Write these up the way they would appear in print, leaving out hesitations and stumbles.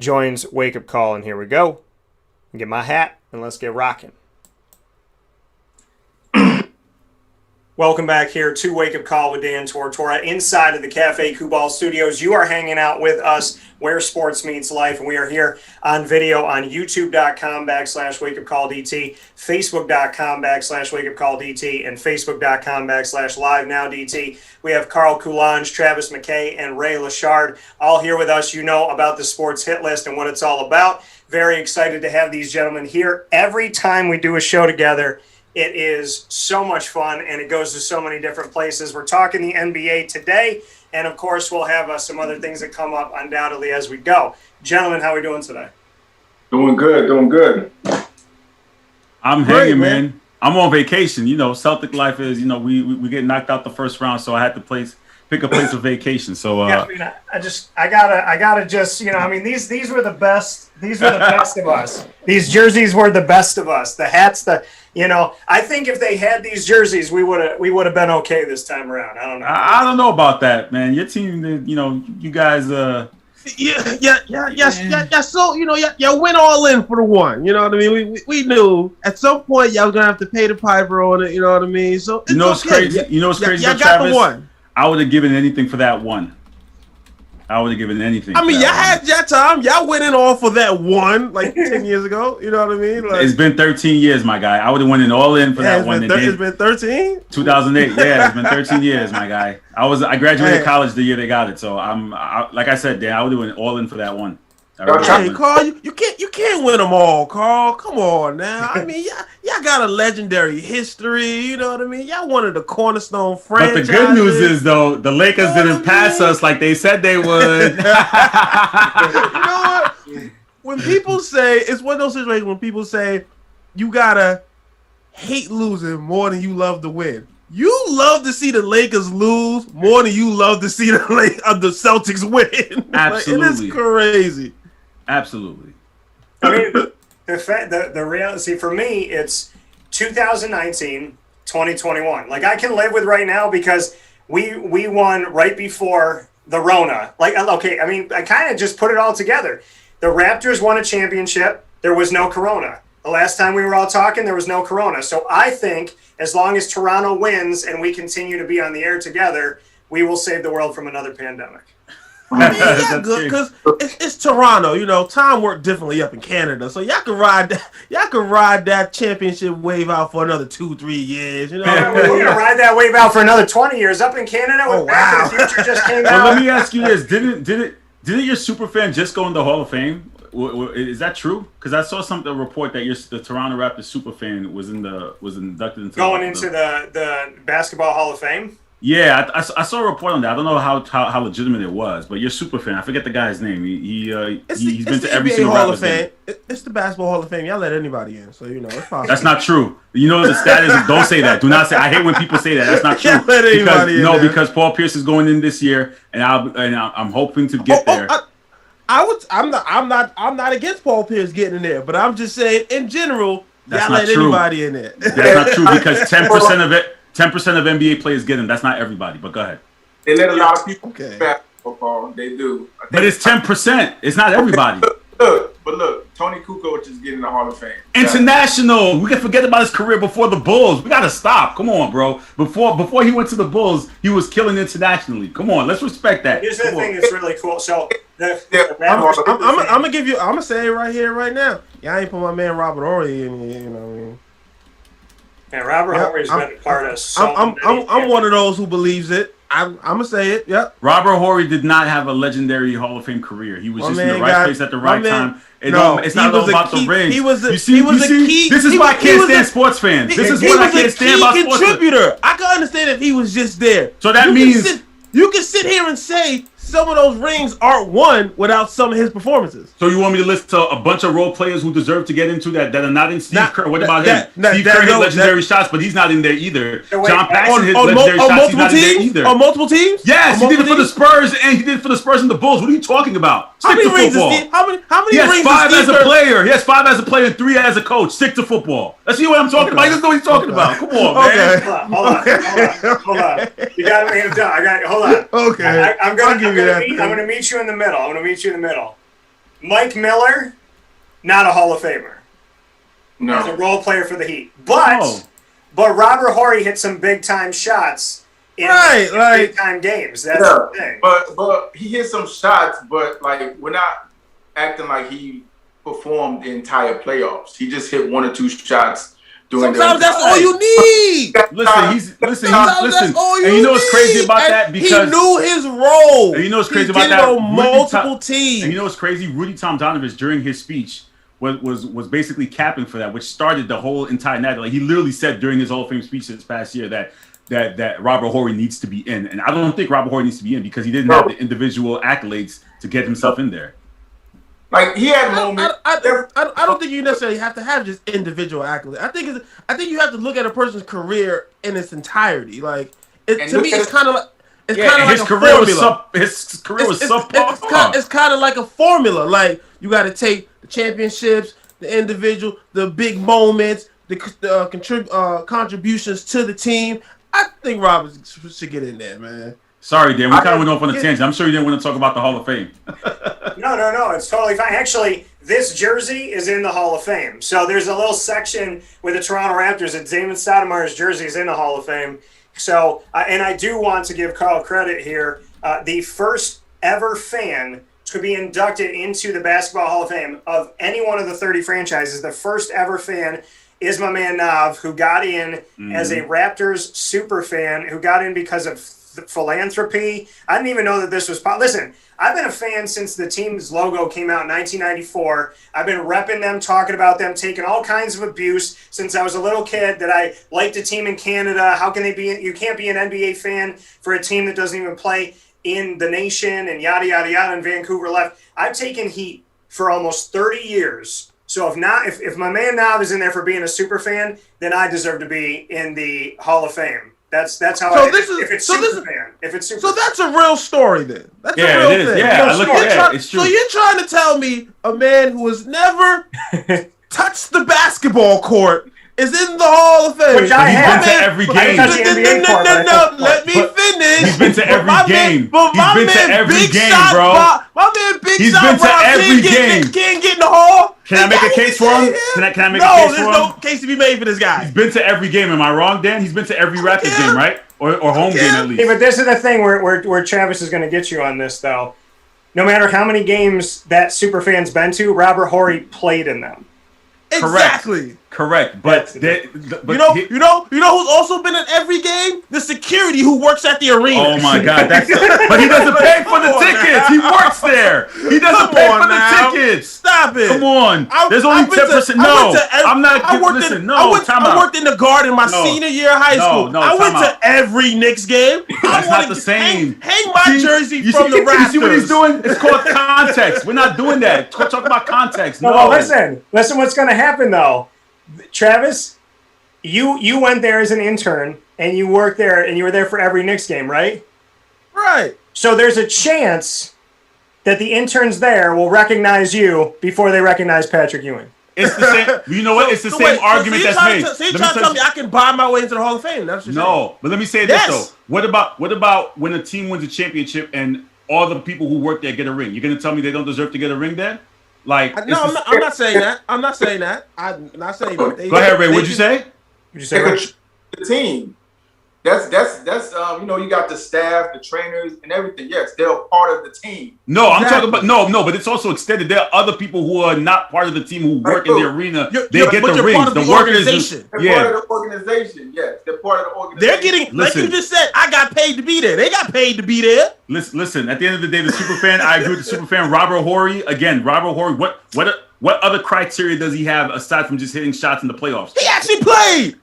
joins Wake Up Call, and here we go. Get my hat, and let's get rocking. Welcome back here to Wake Up Call with Dan Tortora inside of the Cafe Kubal Studios. You are hanging out with us where sports meets life, and we are here on video on youtube.com/wakeupcalldt, facebook.com/wakeupcalldt, and facebook.com/live-now-dt. We have Carl Coulanges, Travis McKay, and Rainal Lochard all here with us. You know about the sports hit list and what it's all about. Very excited to have these gentlemen here. Every time we do a show together, it is so much fun, and it goes to so many different places. We're talking the NBA today, and, of course, we'll have some other things that come up undoubtedly as we go. Gentlemen, how are we doing today? Doing good. I'm hanging, man. I'm on vacation. You know, Celtic life is, we get knocked out the first round, so I had to pick a place of vacation. So yeah, I gotta just, these were the best. These were the best of us. These jerseys were the best of us. The hats, I think if they had these jerseys, we would have been okay this time around. I don't know. I don't know about that, man. Your team, you guys. Yeah. So y'all went all in for the one. You know what I mean? We knew at some point y'all was gonna have to pay the piper on it. You know what I mean? So it's it's crazy. What's crazy? Y'all Travis, got the one. I would have given anything for that one. I would have given anything. I mean, y'all had your time. Y'all went in all for that one, like 10 years ago. You know what I mean? Like, it's been 13 years, my guy. I would have went in all in for that one. It's been 13? 2008. Yeah, it's been 13 years, my guy. I graduated college the year they got it. So like I said, Dan, I would have went all in for that one. Hey, Carl, you can't win them all, Carl. Come on now. I mean, y'all got a legendary history. You know what I mean? Y'all one of the cornerstone franchises. But the good news is, though, the Lakers didn't pass us like they said they would. You know what? When people say, it's one of those situations when people say you gotta hate losing more than you love to win. You love to see the Lakers lose more than you love to see the Celtics win. Absolutely. Like, it is crazy. Absolutely. I mean, the reality for me, it's 2019, 2021. Like, I can live with right now because we won right before the Rona. Like, okay, I mean, I kind of just put it all together. The Raptors won a championship. There was no Corona. The last time we were all talking, there was no Corona. So I think as long as Toronto wins and we continue to be on the air together, we will save the world from another pandemic. I mean, yeah, good because it's Toronto. You know, time worked differently up in Canada, so y'all can ride that championship wave out for another 2-3 years. You know, we're gonna ride that wave out for another 20 years up in Canada. Oh, Back to the Future just came out. Well, let me ask you this: Didn't your superfan just go in the Hall of Fame? Is that true? Because I saw a report that the Toronto Raptors superfan was inducted into the Basketball Hall of Fame. Yeah, I saw a report on that. I don't know how legitimate it was, but you're super fan. I forget the guy's name. He's been to every single Hall of Fame. Game. It's the Basketball Hall of Fame. Y'all let anybody in, so it's possible. That's not true. You know the stat is. Don't say that. Do not say. I hate when people say that. That's not true. Let anybody in. Because Paul Pierce is going in this year, and I'm hoping to get there. I'm not against Paul Pierce getting in there, but I'm just saying in general, that's y'all let anybody in there. That's not true because 10% of it. 10% of NBA players get them. That's not everybody, but go ahead. They let a lot of people basketball. They do. But it's 10%. It's not everybody. Look, Tony Kukoc is getting the Hall of Fame. International. We can forget about his career before the Bulls. We got to stop. Come on, bro. Before he went to the Bulls, he was killing internationally. Come on, let's respect that. Here's the thing that's really cool. So I'm gonna say it right here, right now. Yeah, I ain't put my man Robert Horry in here. You know what I mean? Yeah, Robert Horry's been a part of I'm one of those who believes it. I'm gonna say it. Yep. Robert Horry did not have a legendary Hall of Fame career. He was just in the right place at the right time. It's not all about the ring. He was a key. This is why I can't stand sports fans. This is what I can't stand about sports fans. Contributor. I can understand if he was just there. So that means you can sit here and say some of those rings aren't won without some of his performances. So you want me to list a bunch of role players who deserve to get into that are not in Steve Kerr? What about him? Steve Kerr hit legendary shots, but he's not in there either. John Paxson hit legendary shots, he's not in there either. On multiple teams? Yes, he did it for the Spurs, and he did it for the Spurs and the Bulls. What are you talking about? How many rings is Steve? How many He has rings 5 as a player. He has 5 as a player and 3 as a coach. Stick to football. Let's see what I'm talking about. He doesn't know what he's talking about. Come on, man. Hold on. You got to make him done. Hold on. Okay. I'm going to meet you in the middle. Mike Miller, not a Hall of Famer. No. As a role player for the Heat. But Robert Horry hit some big time shots in big time games. That's the thing. But he hit some shots, but like we're not acting like he performed the entire playoffs. He just hit 1 or 2 shots during Sometimes that's all you need. Listen. And you know what's crazy about that? Because he knew his role. And you know what's crazy about that? On multiple teams. And you know what's crazy? Rudy Tomjanovich during his speech was basically capping for that, which started the whole entire night. Like he literally said during his Hall of Fame speech this past year that Robert Horry needs to be in, and I don't think Robert Horry needs to be in because he didn't have the individual accolades to get himself in there. Like he had moments. I don't think you necessarily have to have just individual accolades. I think you have to look at a person's career in its entirety. Like to me, it's kind of like. It's kind of like a formula. His career was subpar. It's kind of like a formula. Like you got to take the championships, the individual, the big moments, the contributions to the team. I think Robert should get in there, man. Sorry, Dan. We kind of went off on a tangent. I'm sure you didn't want to talk about the Hall of Fame. No. It's totally fine. Actually, this jersey is in the Hall of Fame. So there's a little section with the Toronto Raptors that Damon Stoudemire's jersey is in the Hall of Fame. So, and I do want to give Carl credit here. The first ever fan to be inducted into the Basketball Hall of Fame of any one of the 30 franchises, the first ever fan is my man Nav, who got in as a Raptors super fan, who got in because of philanthropy. I didn't even know that this was listen, I've been a fan since the team's logo came out in 1994. I've been repping them, talking about them, taking all kinds of abuse since I was a little kid that I liked a team in Canada. How can you can't be an NBA fan for a team that doesn't even play in the nation and yada, yada, yada, and Vancouver left. I've taken heat for almost 30 years. So if my man Nav is in there for being a super fan, then I deserve to be in the Hall of Fame. That's how. So if it's super. So that's a real story then. That's a real it is. thing. Yeah, it's true. So you're trying to tell me a man who has never touched the basketball court is in the Hall of Fame? Which I have. He's been to every game. No. Let me finish. He's been to every game. He's been to every game, bro. My man, Big He's Shot been to Rob every game. Can't get in the Hall. Can I make a case for him? Can I make a case for him? No, there's no case to be made for this guy. He's been to every game. Am I wrong, Dan? He's been to every Raptors game, right? Or home game at least. Hey, but this is the thing where Travis is going to get you on this, though. No matter how many games that superfan's been to, Robert Horry played in them. Exactly. Correct. But you know who's also been in every game? The security who works at the arena. Oh my God, but he doesn't pay for the tickets. He works there. He doesn't pay for the tickets. Stop it. Come on. There's only 10%. No, I'm not. Listen, no. I worked in the Garden my senior year of high school. I went to every Knicks game. That's not the same. Hang my jersey from the Raptors. You see what he's doing? It's called context. We're not doing that. Talk about context. No, listen. What's going to happen though? Travis, you went there as an intern and you worked there and you were there for every Knicks game, right? Right. So there's a chance that the interns there will recognize you before they recognize Patrick Ewing. It's the same. You know what? It's the same argument that's made. So you're trying to tell me I can buy my way into the Hall of Fame? That's no, but let me say this though. What about when a team wins a championship and all the people who work there get a ring? You're gonna tell me they don't deserve to get a ring then? Like no, I'm not saying that. I'm not saying that. I'm not saying that. Go ahead, Ray. What'd you say? What'd you say? The team. That's you got the staff, the trainers, and everything. Yes, they're part of the team. No, I'm talking about no, but it's also extended. There are other people who are not part of the team who work in the arena. They get the rings. The workers, they're part of the organization. Yes, they're part of the organization. They're getting, like you just said, I got paid to be there. They got paid to be there. Listen. At the end of the day, the superfan. I agree with the superfan. Robert Horry again. Robert Horry. What other criteria does he have aside from just hitting shots in the playoffs? He actually played.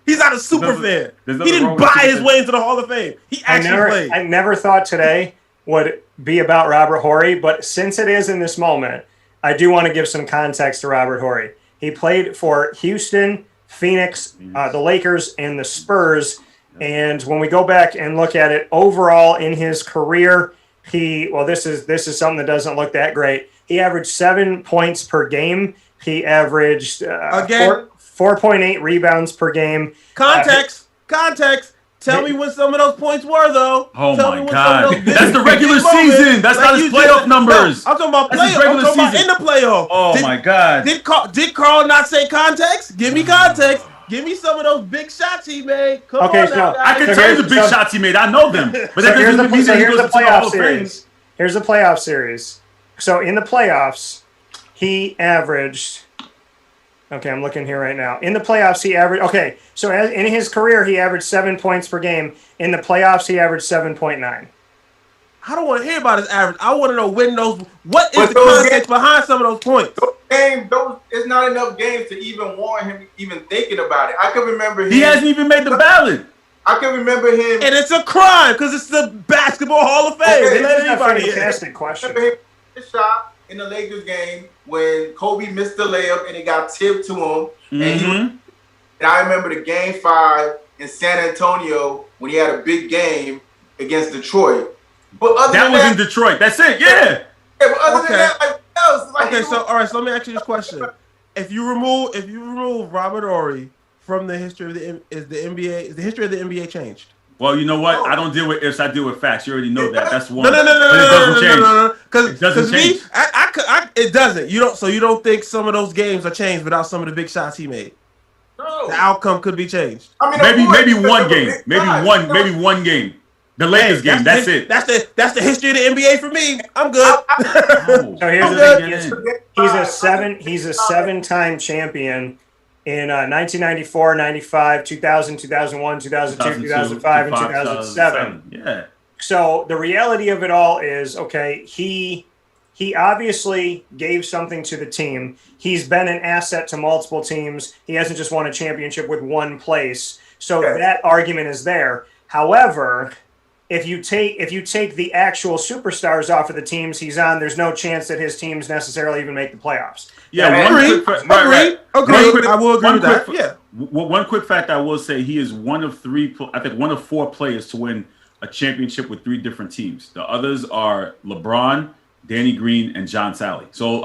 He's not a super fan. He didn't buy his way into the Hall of Fame. He actually played. I never thought today would be about Robert Horry, but since it is in this moment, I do want to give some context to Robert Horry. He played for Houston, Phoenix, the Lakers, and the Spurs. And when we go back and look at it overall in his career, this is something that doesn't look that great. He averaged 7 points per game. He averaged 4.8 rebounds per game. Context. Tell me when some of those points were, though. Oh Tell my me when God. some of those That's the regular big moments, season. That's like not his you playoff just- numbers. No, I'm talking about That's his playoff. I'm regular talking about in season. the playoff. Oh my God. Did Carl not say context? Give me context. Give me some of those big shots he made. Come Okay, on so now, guys. I can So tell you the here's- big so- shots he made. I know them. But So that here's doesn't the mean that he here's goes the into the Hall playoff of Fame. series. Here's the playoff series. So in the playoffs, he averaged. Okay, I'm looking here right now. In the playoffs, he averaged. Okay, so in his career, he averaged 7 points per game. In the playoffs, he averaged 7.9. I don't want to hear about his average. I want to know when those. What is But the those context behind some of those points? It's not enough games to even warrant him even thinking about it. I can remember him. He hasn't even made the ballot. I can remember him. And it's a crime because it's the Basketball Hall of Fame. Okay, They This let is a anybody in. fantastic question. remember him hit a shot in the Lakers game when Kobe missed the layup and it got tipped to him. And I remember the game 5 in San Antonio when he had a big game against Detroit. But other That than was that, in Detroit. That's it. Yeah. yeah, but other Okay. than that, like, what else? Like, Okay, so all right, so let me ask you this question: If you remove Robert Horry from the history of the history of the NBA changed? Well, you know what? I don't deal with ifs. I deal with facts. You already know that. That's one. No. But it doesn't change. No. It doesn't Because me, change. it doesn't. You don't think some of those games are changed without some of the big shots he made? no. The outcome could be changed. I mean, of course, Maybe because one of a game. big Maybe guy. one game. The Lakers game. That's it. That's the history of the NBA for me. I'm good. Oh. So here's I'm the good. thing: Get in. he's a seven-time champion in 1994, 95, 2000, 2001, 2002, 2005, and 2007. Yeah. So the reality of it all is, okay, he obviously gave something to the team. He's been an asset to multiple teams. He hasn't just won a championship with one place. So that argument is there. However, if you take the actual superstars off of the teams he's on, there's no chance that his teams necessarily even make the playoffs. Yeah. Agreed. Agreed. I will agree with that. Yeah. One quick fact I will say: he is one of 4 players to win a championship with 3 different teams. The others are LeBron, Danny Green, and John Sally. So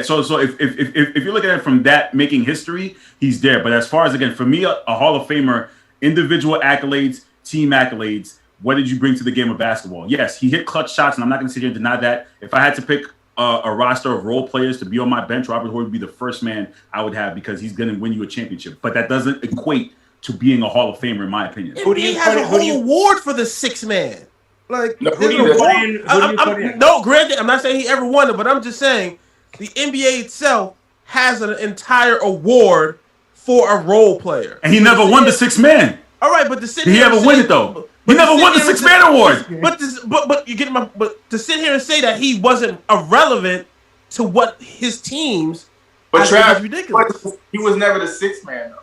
So if you look at it from that making history, he's there. But as far as again, for me, a Hall of Famer, individual accolades, team accolades. What did you bring to the game of basketball? Yes, he hit clutch shots, and I'm not going to sit here and deny that. If I had to pick a roster of role players to be on my bench, Robert Horry would be the first man I would have because he's going to win you a championship. But that doesn't equate to being a Hall of Famer, in my opinion. He has a whole award for the 6th man. Like, No, Who do you put in? no, granted, I'm not saying he ever won it, but I'm just saying the NBA itself has an entire award for a role player. And he never won the 6th man. All right, but to sit Did he here ever and win say- it though? but He to never sit won the here and 6th say- man award. But to sit here and say that he wasn't irrelevant to what his teams, But I think Trav, it's ridiculous. he was never the 6th man, though.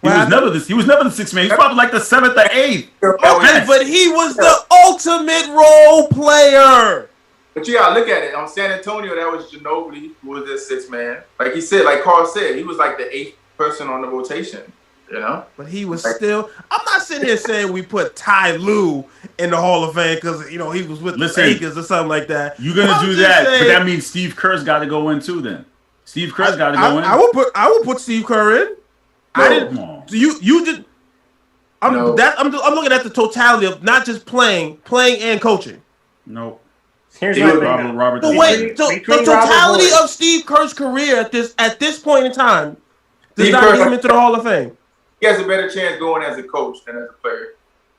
He was never the 6th man. He's probably like the 7th or 8th. Okay, but he was the ultimate role player. But you gotta look at it. On San Antonio, that was Ginobili, who was their 6th man. Like he said, like Carl said, he was like the 8th person on the rotation. You know? But he was still. I'm not sitting here saying we put Ty Lue in the Hall of Fame because he was with the Lakers or something like that. You're gonna do that, but that means Steve Kerr's got to go in too. Then Steve Kerr's got to go in. I would put Steve Kerr in. I didn't. You just. I'm looking at the totality of not just playing and coaching. No. Here's Robert. The totality of Steve Kerr's career at this point in time does not get him into the Hall of Fame. He has a better chance going as a coach than as a player.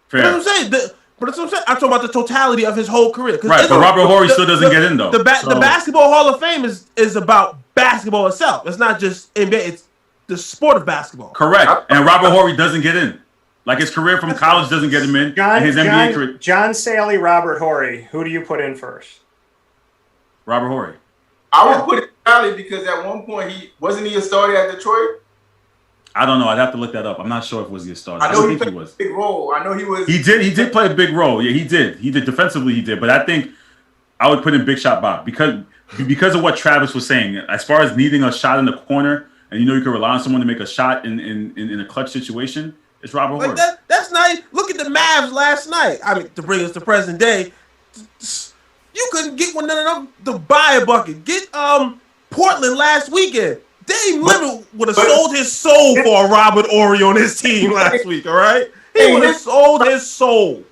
Fair. That's what I'm saying. But that's what I'm saying. I'm talking about the totality of his whole career. Right, but Robert Horry still doesn't get in though. The Basketball Hall of Fame is about basketball itself. It's not just NBA. It's the sport of basketball. Correct. And Robert Horry doesn't get in. Like his career from college doesn't get him in. And his NBA career. John Sally, Robert Horry. Who do you put in first? Robert Horry. I would put it Sally because at one point wasn't he a starter at Detroit? I don't know. I'd have to look that up. I'm not sure if he a starter. I know he think played a big role. I know he was. He did play a big role. Yeah, he did. Defensively, he did. But I think I would put in Big Shot Bob because of what Travis was saying. As far as needing a shot in the corner, and you can rely on someone to make a shot in a clutch situation, it's Robert Horry. That's nice. Look at the Mavs last night. I mean, to bring us to present day, you couldn't get one of them to buy a bucket. Get Portland last weekend. Dave Lillard would have sold his soul for a Robert Horry on his team last week. All right, He would have sold his soul.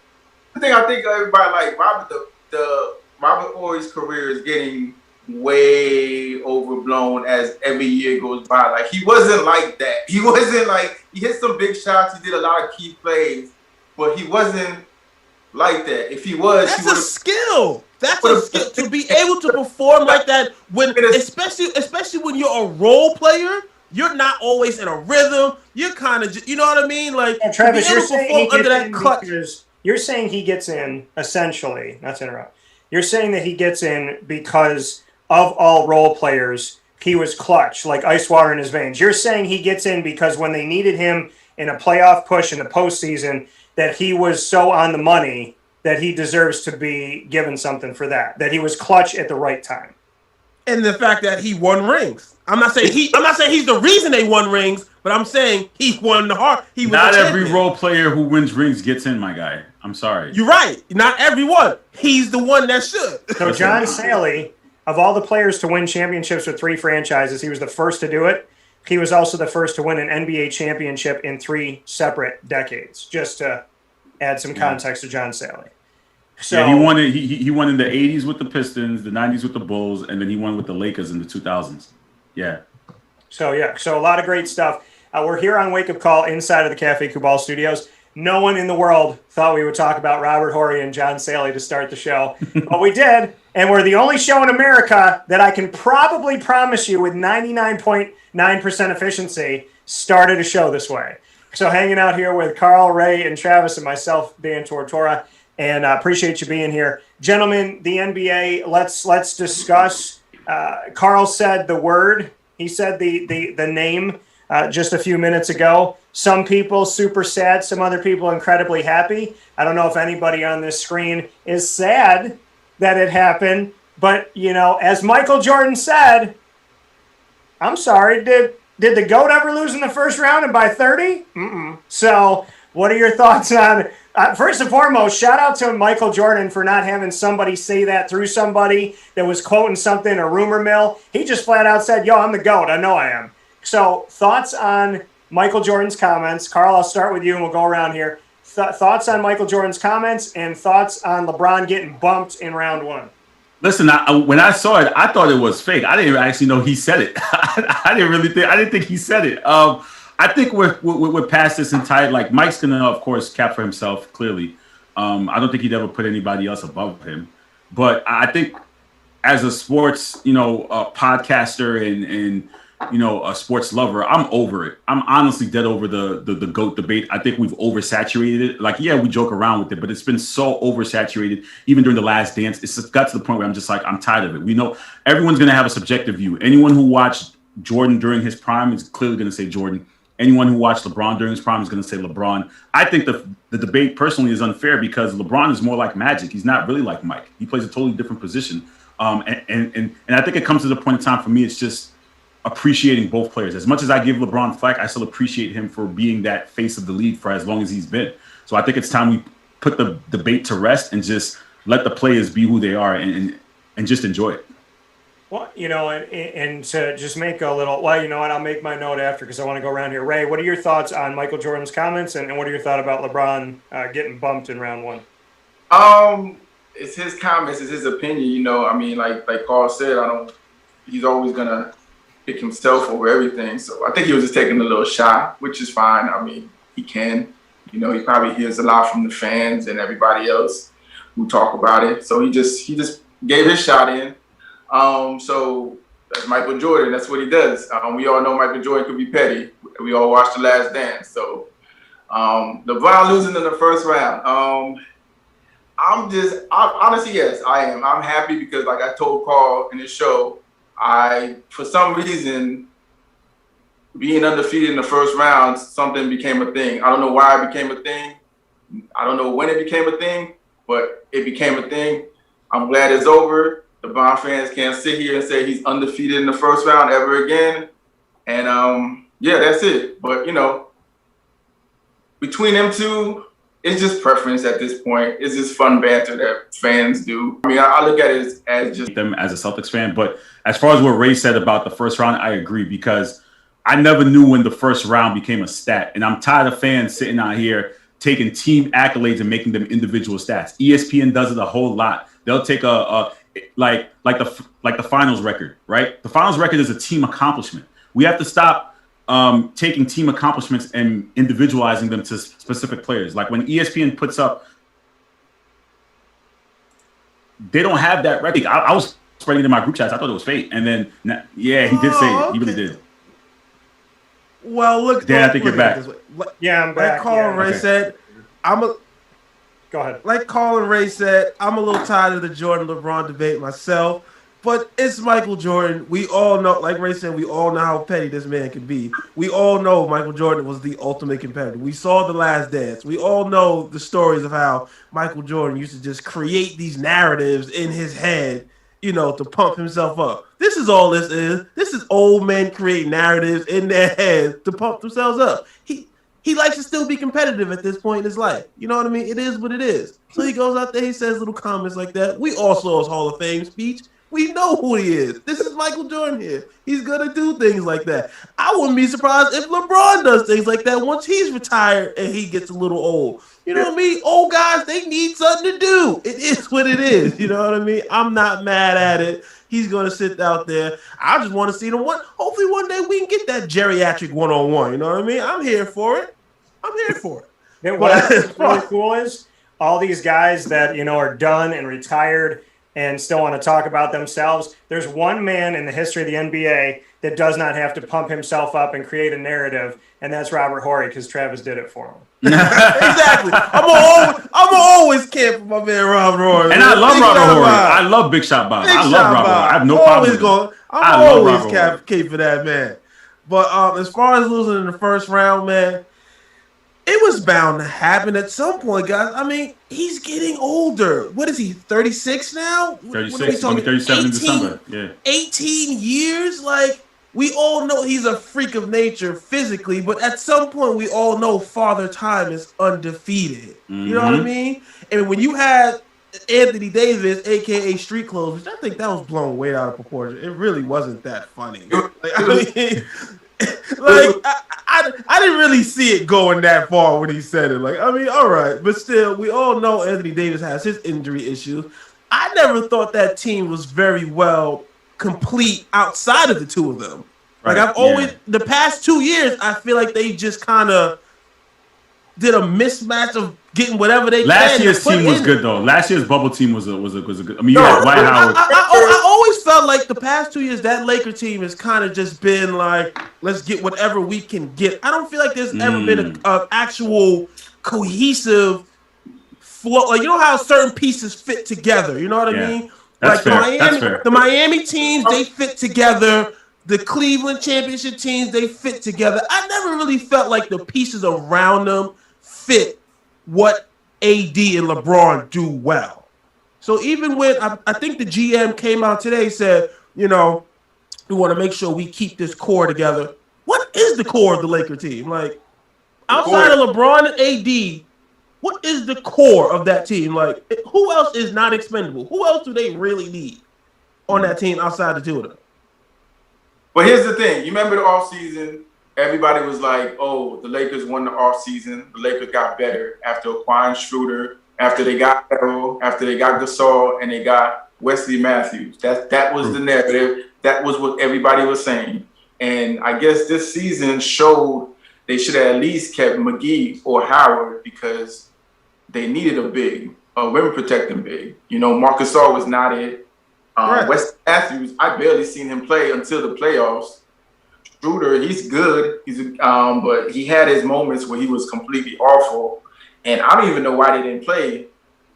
The thing I think everybody like Robert Horry's career is getting way overblown as every year goes by. Like, he wasn't like that. He wasn't like, he hit some big shots, he did a lot of key plays, but he wasn't like that. If he was, that's a skill. That's a skill to be able to perform like that when, especially when you're a role player. You're not always in a rhythm. You're kind of, you know what I mean? Like, Travis, you're saying under that clutch. You're saying he gets in essentially. Not to interrupt. You're saying that he gets in because of all role players, he was clutch, like ice water in his veins. You're saying he gets in because when they needed him in a playoff push in the postseason, that he was so on the money that he deserves to be given something for that. That he was clutch at the right time. And the fact that he won rings. I'm not saying he's the reason they won rings, but I'm saying he won the heart. He was not every role player who wins rings gets in, my guy. I'm sorry. You're right. Not everyone. He's the one that should. So John Saley, of all the players to win championships with 3 franchises, he was the first to do it. He was also the first to win an NBA championship in 3 separate decades. Just to add some context to John Saley. So yeah, he won it. He won in the 80s with the Pistons, the 90s with the Bulls, and then he won with the Lakers in the 2000s. Yeah. So a lot of great stuff. We're here on Wake Up Call inside of the Cafe Kubal Studios. No one in the world thought we would talk about Robert Horry and John Saley to start the show, but we did, and we're the only show in America that I can probably promise you with 99.9% efficiency started a show this way. So hanging out here with Carl, Ray, and Travis, and myself, Dan Tortora, and I appreciate you being here. Gentlemen, the NBA, let's discuss. Carl said the word. He said the name just a few minutes ago. Some people super sad. Some other people incredibly happy. I don't know if anybody on this screen is sad that it happened. But, you know, as Michael Jordan said, I'm sorry, did the GOAT ever lose in the first round and by 30? Mm-mm. So what are your thoughts on first and foremost, shout out to Michael Jordan for not having somebody say that through somebody that was quoting something, a rumor mill. He just flat out said, yo, I'm the GOAT. I know I am. So thoughts on Michael Jordan's comments. Carl, I'll start with you and we'll go around here. Thoughts on Michael Jordan's comments and thoughts on LeBron getting bumped in round 1. Listen, when I saw it, I thought it was fake. I didn't actually know he said it. I didn't think he said it. I think we're past this entire, like, Mike's gonna, of course, cap for himself, clearly. I don't think he'd ever put anybody else above him. But I think as a sports, podcaster and a sports lover, I'm over it. I'm honestly dead over the GOAT debate. I think we've oversaturated it. Like, yeah, we joke around with it, but it's been so oversaturated, even during the Last Dance. It's just got to the point where I'm just like, I'm tired of it. We know everyone's gonna have a subjective view. Anyone who watched Jordan during his prime is clearly gonna say Jordan. Anyone who watched LeBron during his prime is going to say LeBron. I think the debate personally is unfair because LeBron is more like Magic. He's not really like Mike. He plays a totally different position. And I think it comes to the point in time for me, it's just appreciating both players. As much as I give LeBron flack, I still appreciate him for being that face of the league for as long as he's been. So I think it's time we put the debate to rest and just let the players be who they are and just enjoy it. Well, and to just make a little, well, you know what, I'll make my note after because I want to go around here. Ray, what are your thoughts on Michael Jordan's comments and what are your thoughts about LeBron getting bumped in round 1? It's his comments, it's his opinion, I mean, like Carl said, he's always going to pick himself over everything. So I think he was just taking a little shot, which is fine. I mean, he can, he probably hears a lot from the fans and everybody else who talk about it. So he just gave his shot in. So that's Michael Jordan. That's what he does. We all know Michael Jordan could be petty. We all watched The Last Dance. So LeBron losing in the first round. Honestly, yes, I am. I'm happy because, like I told Carl in his show, for some reason, being undefeated in the first round, something became a thing. I don't know why it became a thing. I don't know when it became a thing, but it became a thing. I'm glad it's over. The Bron fans can't sit here and say he's undefeated in the first round ever again. And, yeah, that's it. But, between them two, it's just preference at this point. It's just fun banter that fans do. I mean, I look at it as just them as a Celtics fan. But as far as what Ray said about the first round, I agree because I never knew when the first round became a stat. And I'm tired of fans sitting out here taking team accolades and making them individual stats. ESPN does it a whole lot. They'll take like the finals record, right? The finals record is a team accomplishment. We have to stop taking team accomplishments and individualizing them to specific players. Like when ESPN puts up, they don't have that record. I was spreading it in my group chats. I thought it was fake. And then, yeah, he did say it. He really did. Well, look. Dan, I think you're back. Yeah, I'm back. Like Carl and Ray said, Go ahead. Like Carl and Ray said, I'm a little tired of the Jordan LeBron debate myself. But it's Michael Jordan. We all know, like Ray said, we all know how petty this man can be. We all know Michael Jordan was the ultimate competitor. We saw The Last Dance. We all know the stories of how Michael Jordan used to just create these narratives in his head, to pump himself up. This is all this is. This is old men create narratives in their heads to pump themselves up. He likes to still be competitive at this point in his life. You know what I mean? It is what it is. So he goes out there, he says little comments like that. We all saw his Hall of Fame speech. We know who he is. This is Michael Jordan here. He's going to do things like that. I wouldn't be surprised if LeBron does things like that once he's retired and he gets a little old. You know what I mean? Old guys, they need something to do. It is what it is. You know what I mean? I'm not mad at it. He's going to sit out there. I just want to see them. Hopefully one day we can get that geriatric one-on-one. You know what I mean? I'm here for it. Then what's really cool is all these guys that, are done and retired and still want to talk about themselves. There's one man in the history of the NBA that does not have to pump himself up and create a narrative, and that's Robert Horry, because Travis did it for him. Exactly. I'm always camp for my man Robert Horry. And I love Robert Horry. I love Big Shot Bob. I love Robert Horry. I have no problem with it. I'm always cape for that man. But as far as losing in the first round, man, it was bound to happen at some point, guys. I mean, he's getting older. What is he, 36 now? 36, 37 in December. Yeah. 18 years? Like, we all know he's a freak of nature physically, but at some point, we all know Father Time is undefeated. Mm-hmm. You know what I mean? And when you had Anthony Davis, a.k.a. Street Clothes, which I think that was blown way out of proportion. It really wasn't that funny. I didn't really see it going that far when he said it. All right. But still, we all know Anthony Davis has his injury issues. I never thought that team was very well complete outside of the two of them. Right. The past 2 years, I feel like they just kind of did a mismatch of getting whatever they Last year's team was good, though. Last year's bubble team was a good. I mean, you had Dwight Howard. I always felt like the past 2 years, that Laker team has kind of just been like, let's get whatever we can get. I don't feel like there's ever been an actual cohesive flow. Like, you know how certain pieces fit together. You know what I mean? That's fair. The Miami teams, they fit together. The Cleveland championship teams, they fit together. I never really felt like the pieces around them fit what AD and LeBron do well. So even when I think the GM came out today said, we want to make sure we keep this core together. What is the core of the Laker team? Like, outside of LeBron and AD, what is the core of that team? Like, who else is not expendable? Who else do they really need on that team outside the two of them? But here's the thing. You remember the offseason? Everybody was like, oh, the Lakers won the offseason. The Lakers got better after acquiring Schroeder, after they got Harrell, after they got Gasol, and they got Wesley Matthews. That was the narrative. That was what everybody was saying. And I guess this season showed they should have at least kept McGee or Howard because they needed a big, a rim protecting big. Marc Gasol was not it. Right. Wesley Matthews, I barely seen him play until the playoffs. Schroeder, he's good. But he had his moments where he was completely awful. And I don't even know why they didn't play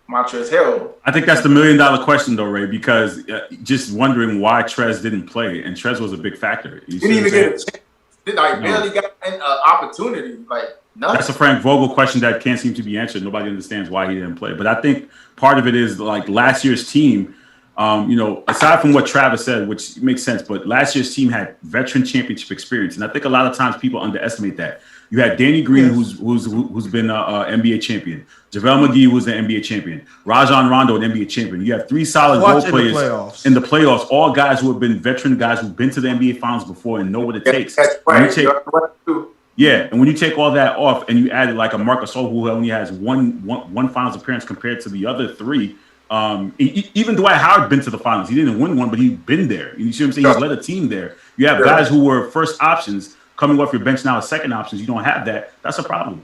Montrezl Harrell. I think that's the $1 million question, though, Ray, because just wondering why Trez didn't play. And Trez was a big factor. Didn't even get a chance. Barely got an opportunity. Nothing. That's a Frank Vogel question that can't seem to be answered. Nobody understands why he didn't play. But I think part of it is last year's team. Aside from what Travis said, which makes sense, but last year's team had veteran championship experience, and I think a lot of times people underestimate that. You had Danny Green, who's been an NBA champion, JaVale McGee, who's an NBA champion, Rajon Rondo, an NBA champion. You have three solid role players in the playoffs, all guys who have been veteran guys who've been to the NBA Finals before and know what it takes. That's right. Yeah, and when you take all that off and you add like a Marc Gasol who only has one finals appearance compared to the other three, even Dwight Howard been to the finals. He didn't win one, but he's been there. You see what I'm saying? He's led a team there. You have guys who were first options coming off your bench now as second options. You don't have that. That's a problem.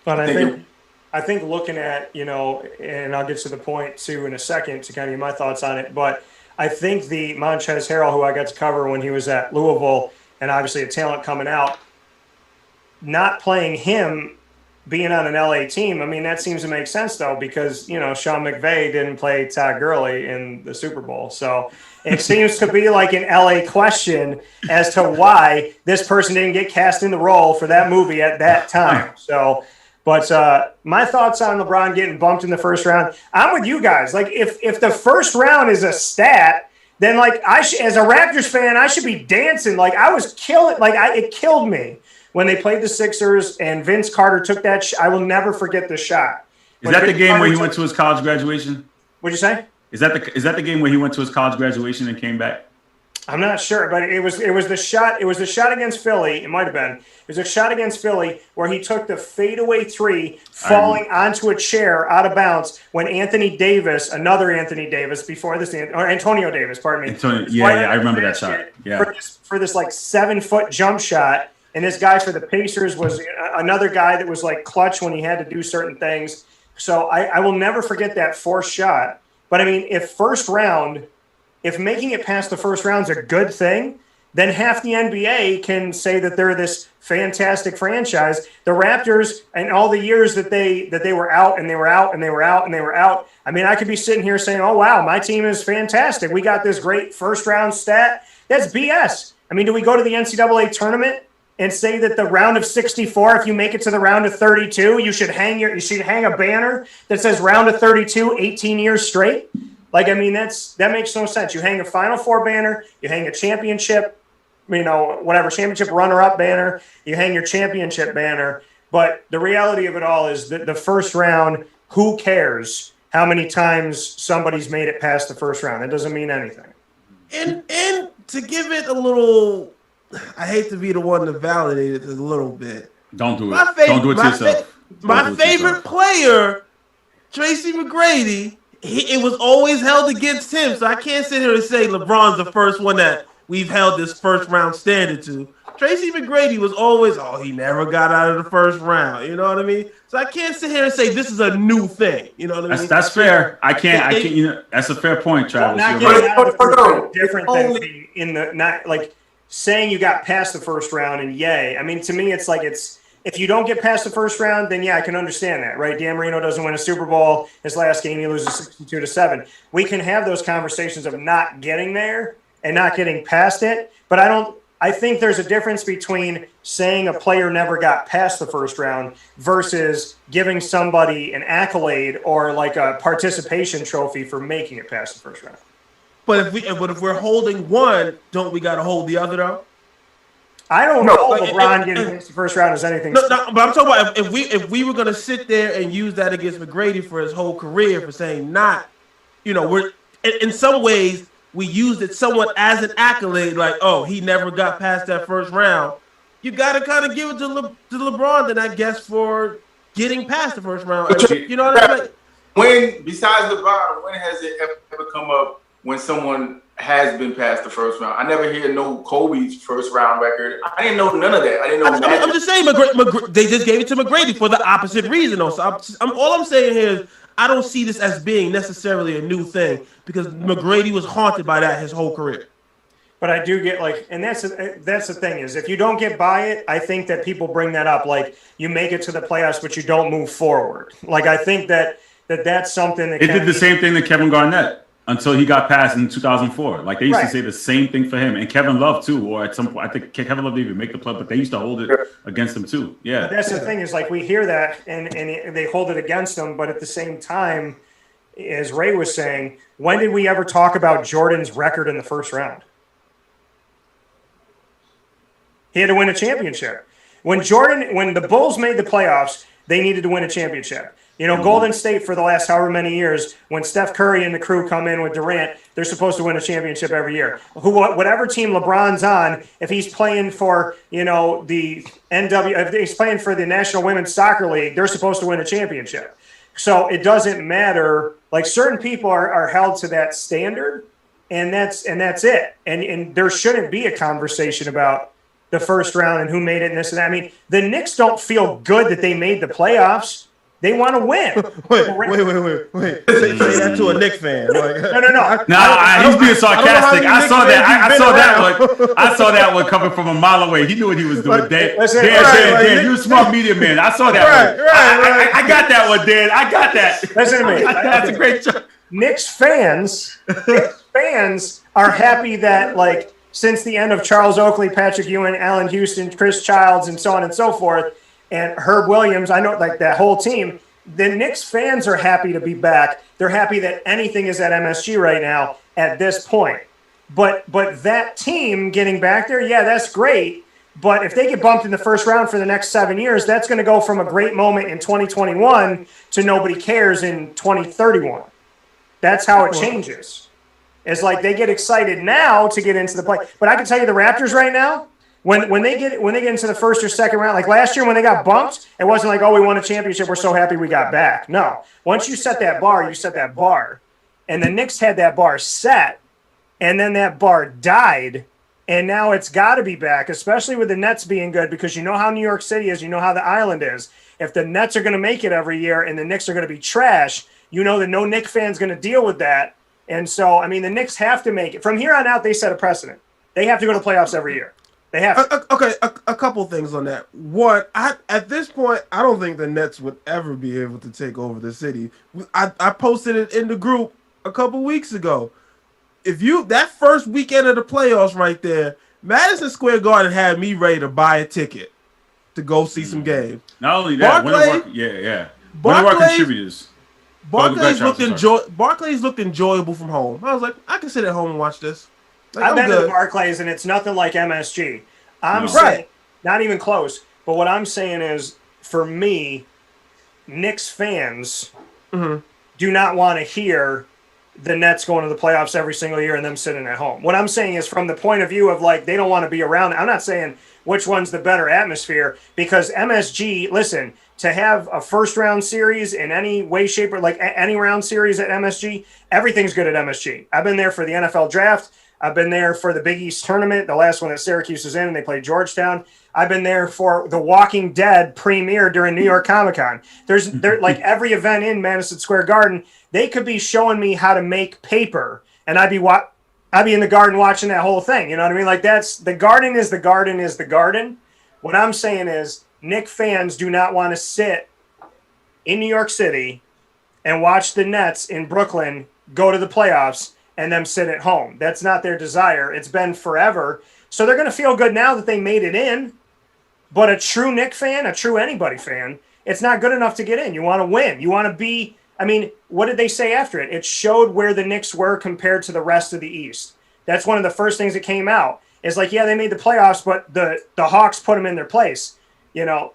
But I think looking at, and I'll get to the point too in a second to kind of get my thoughts on it, but I think the Montrezl Harrell, who I got to cover when he was at Louisville, and obviously a talent coming out, not playing him, being on an LA team, I mean, that seems to make sense, though, because, Sean McVay didn't play Todd Gurley in the Super Bowl. So it seems to be like an LA question as to why this person didn't get cast in the role for that movie at that time. So, but my thoughts on LeBron getting bumped in the first round, I'm with you guys. Like, if the first round is a stat, then, like, as a Raptors fan, I should be dancing. Like, I was killing – it killed me when they played the Sixers and Vince Carter took that I will never forget the shot. Is that the game where he went to his college graduation? What'd you say? Is that the game where he went to his college graduation and came back? I'm not sure, but it was the shot. It was the shot against Philly. It might have been. It was a shot against Philly where he took the fadeaway three, falling onto a chair out of bounds when Anthony Davis, another Anthony Davis before this, or Antonio Davis, pardon me. I remember that shot. Yeah. For this like 7-foot jump shot. And this guy for the Pacers was another guy that was like clutch when he had to do certain things. So I will never forget that fourth shot. But I mean, if making it past the first round is a good thing, then half the NBA can say that they're this fantastic franchise. The Raptors, and all the years that they were out and they were out and they were out and they were out. I mean, I could be sitting here saying, "Oh wow, my team is fantastic. We got this great first round stat." That's BS. I mean, do we go to the NCAA tournament and say that the round of 64, if you make it to the round of 32, you should hang a banner that says round of 32, 18 years straight? Like, I mean, that makes no sense. You hang a Final Four banner, you hang a championship, championship runner-up banner, you hang your championship banner. But the reality of it all is that the first round, who cares how many times somebody's made it past the first round? It doesn't mean anything. And to give it a little, I hate to be the one to validate it a little bit. Don't do it. Don't do it to yourself. My favorite player, Tracy McGrady, it was always held against him. So I can't sit here and say LeBron's the first one that we've held this first round standard to. Tracy McGrady was always, he never got out of the first round. You know what I mean? So I can't sit here and say this is a new thing. You know what I mean? That's fair. I can't. That's a fair point, Travis. Not getting out of the first round, different than being in the not like saying you got past the first round and yay. I mean, to me, it's like if you don't get past the first round, then yeah, I can understand that, right? Dan Marino doesn't win a Super Bowl. His last game, he loses 62-7. We can have those conversations of not getting there and not getting past it, but I think there's a difference between saying a player never got past the first round versus giving somebody an accolade or like a participation trophy for making it past the first round. But if we're holding one, don't we got to hold the other though? I don't know LeBron getting past the first round is anything. No, but I'm talking about if we were going to sit there and use that against McGrady for his whole career for saying we're in some ways we used it somewhat as an accolade, like, he never got past that first round. You got to kind of give it to LeBron then, I guess, for getting past the first round. You know what I mean? When, besides LeBron, when has it ever come up when someone has been past the first round? I never hear no Kobe's first round record. I didn't know none of that. I didn't know. I'm just saying, they just gave it to McGrady for the opposite reason. Though. So all I'm saying here is I don't see this as being necessarily a new thing because McGrady was haunted by that his whole career. But I do get and that's the thing is if you don't get by it, I think that people bring that up. Like you make it to the playoffs, but you don't move forward. Like I think that's something that it did the same thing to Kevin Garnett until he got passed in 2004. Like they used to say the same thing for him and Kevin Love too. Or at some point, I think Kevin Love didn't even make the play, but they used to hold it against him too. Yeah, but that's the thing is like we hear that and they hold it against him, but at the same time, as Ray was saying, when did we ever talk about Jordan's record in the first round? He had to win a championship. When the Bulls made the playoffs, they needed to win a championship. Golden State for the last however many years, when Steph Curry and the crew come in with Durant, they're supposed to win a championship every year. Whatever team LeBron's on, if he's playing for, the if he's playing for the National Women's Soccer League, they're supposed to win a championship. So it doesn't matter. Like, certain people are held to that standard, and that's it. And there shouldn't be a conversation about the first round and who made it and this and that. I mean, the Knicks don't feel good that they made the playoffs. They want to win. Wait. Say that to a Knicks fan. No. He's being sarcastic. I saw that one coming from a mile away. He knew what he was doing. Dan, you're a smart media man. I saw that one. I got that one, Dan. I got that. Listen to me. That's a great job. Knicks fans are happy that, like, since the end of Charles Oakley, Patrick Ewing, Allen Houston, Chris Childs, and so on and so forth, and Herb Williams, I know, like, that whole team, the Knicks fans are happy to be back. They're happy that anything is at MSG right now at this point. But that team getting back there, yeah, that's great. But if they get bumped in the first round for the next 7 years, that's going to go from a great moment in 2021 to nobody cares in 2031. That's how it changes. It's like they get excited now to get into the play. But I can tell you, the Raptors right now, when they get into the first or second round, like last year when they got bumped, it wasn't like, oh, we won a championship, we're so happy we got back. No. Once you set that bar, you set that bar. And the Knicks had that bar set, and then that bar died, and now it's got to be back, especially with the Nets being good, because you know how New York City is, you know how the island is. If the Nets are going to make it every year and the Knicks are going to be trash, you know that no Knicks fan's going to deal with that. And so, I mean, the Knicks have to make it. From here on out, they set a precedent. They have to go to the playoffs every year. They have to. Okay, a couple things on that. One, at this point, I don't think the Nets would ever be able to take over the city. I posted it in the group a couple weeks ago. That first weekend of the playoffs right there, Madison Square Garden had me ready to buy a ticket to go see some games. Not only that, one of our contributors. Barclays looked enjoyable from home. I was like, I can sit at home and watch this. Like, I've been to the Barclays, and it's nothing like MSG. I'm saying, not even close. But what I'm saying is, for me, Knicks fans do not want to hear the Nets going to the playoffs every single year and them sitting at home. What I'm saying is, from the point of view of, like, they don't want to be around. I'm not saying which one's the better atmosphere, because MSG, listen, to have a first-round series in any way, shape, or like any round series at MSG, everything's good at MSG. I've been there for the NFL draft. I've been there for the Big East tournament, the last one that Syracuse was in, and they played Georgetown. I've been there for the Walking Dead premiere during New York Comic-Con. There's like every event in Madison Square Garden, they could be showing me how to make paper, and I'd be in the garden watching that whole thing. You know what I mean? Like, that's the garden is the garden is the garden. What I'm saying is, Knicks fans do not want to sit in New York City and watch the Nets in Brooklyn go to the playoffs and them sit at home. That's not their desire. It's been forever. So they're going to feel good now that they made it in. But a true Knicks fan, a true anybody fan, it's not good enough to get in. You want to win. You want to be, I mean, what did they say after it? It showed where the Knicks were compared to the rest of the East. That's one of the first things that came out. It's like, yeah, they made the playoffs, but the Hawks put them in their place. You know,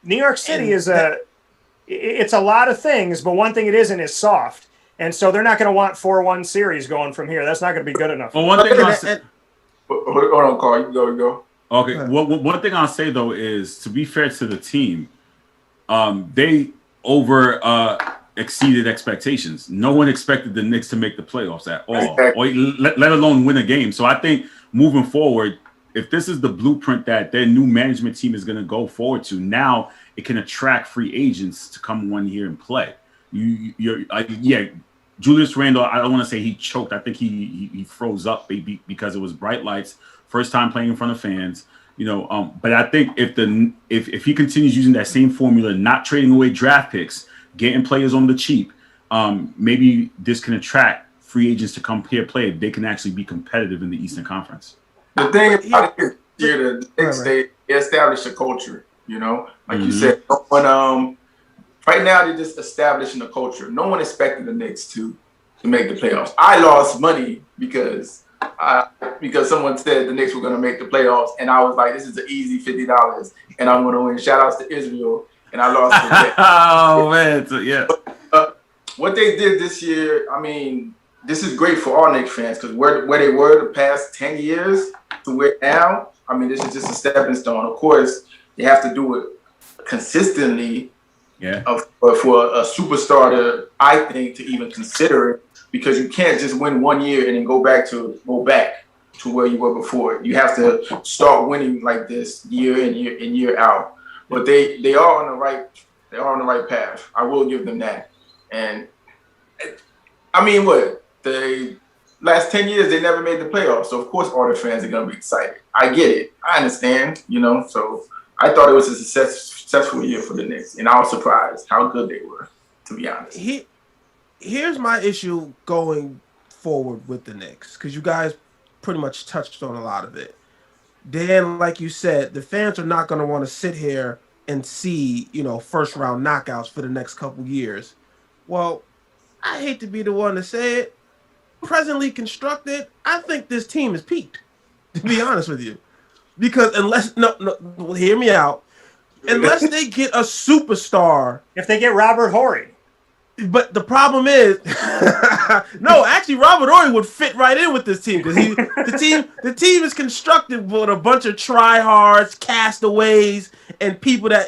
New York City it's a lot of things, but one thing it isn't is soft. And so they're not going to want 4-1 series going from here. That's not going to be good enough. Well, one thing hold on, Carl. You go. Okay. Well, one thing I'll say, though, is to be fair to the team, they exceeded expectations. No one expected the Knicks to make the playoffs at all, or let alone win a game. So I think moving forward, if this is the blueprint that their new management team is going to go forward to, now it can attract free agents to come 1 year and play. Julius Randle, I don't want to say he choked. I think he froze up because it was bright lights, first time playing in front of fans. But I think if he continues using that same formula, not trading away draft picks, getting players on the cheap, maybe this can attract free agents to come here play. They can actually be competitive in the Eastern Conference. The thing about it is, the Knicks, they establish a culture. Like you said, right now they're just establishing a culture. No one expected the Knicks to make the playoffs. I lost money because someone said the Knicks were going to make the playoffs, and I was like, this is an easy $50, and I'm going to win. Shout outs to Israel and I lost to them. Oh man, so, yeah. What they did this year, I mean, this is great for all Knicks fans because where they were the past 10 years to where now, I mean, this is just a stepping stone. Of course, they have to do it consistently. Yeah. For a superstar to, I think, to even consider it, because you can't just win 1 year and then go back to where you were before. You have to start winning like this year in year out. But they are on the right path. I will give them that. And I mean, the last 10 years they never made the playoffs, so of course all the fans are gonna be excited. I get it. I understand, so I thought it was a successful year for the Knicks, and I was surprised how good they were, to be honest. Here's my issue going forward with the Knicks, because you guys pretty much touched on a lot of it. Dan, like you said, the fans are not going to want to sit here and see, first round knockouts for the next couple years. Well, I hate to be the one to say it. Presently constructed, I think this team is peaked, to be honest with you. Because hear me out. Unless they get a superstar. If they get Robert Horry. But the problem is, no, actually, Robert Horry would fit right in with this team because the team is constructed with a bunch of tryhards, castaways, and people that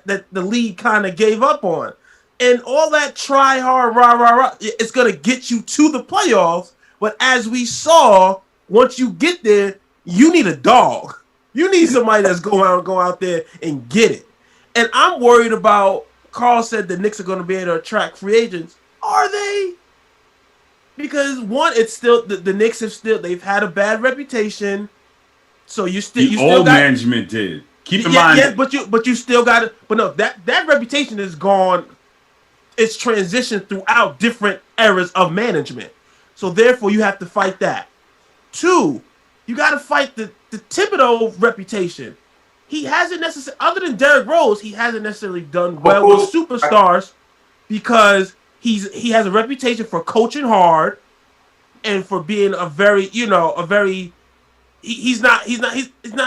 that the league kind of gave up on, and all that tryhard, rah, it's gonna get you to the playoffs. But as we saw, once you get there, you need a dog. You need somebody that's go out there and get it. And I'm worried about. Carl said the Knicks are going to be able to attract free agents. Are they? Because one, it's still the Knicks they've had a bad reputation. So you still old management did. Keep in mind. Yeah, but you still got it. But no, that reputation is gone. It's transitioned throughout different eras of management. So therefore, you have to fight that. Two, you got to fight the Thibodeau reputation. He hasn't necessarily, other than Derrick Rose, he hasn't necessarily done well with superstars because he has a reputation for coaching hard and for being a very, he's not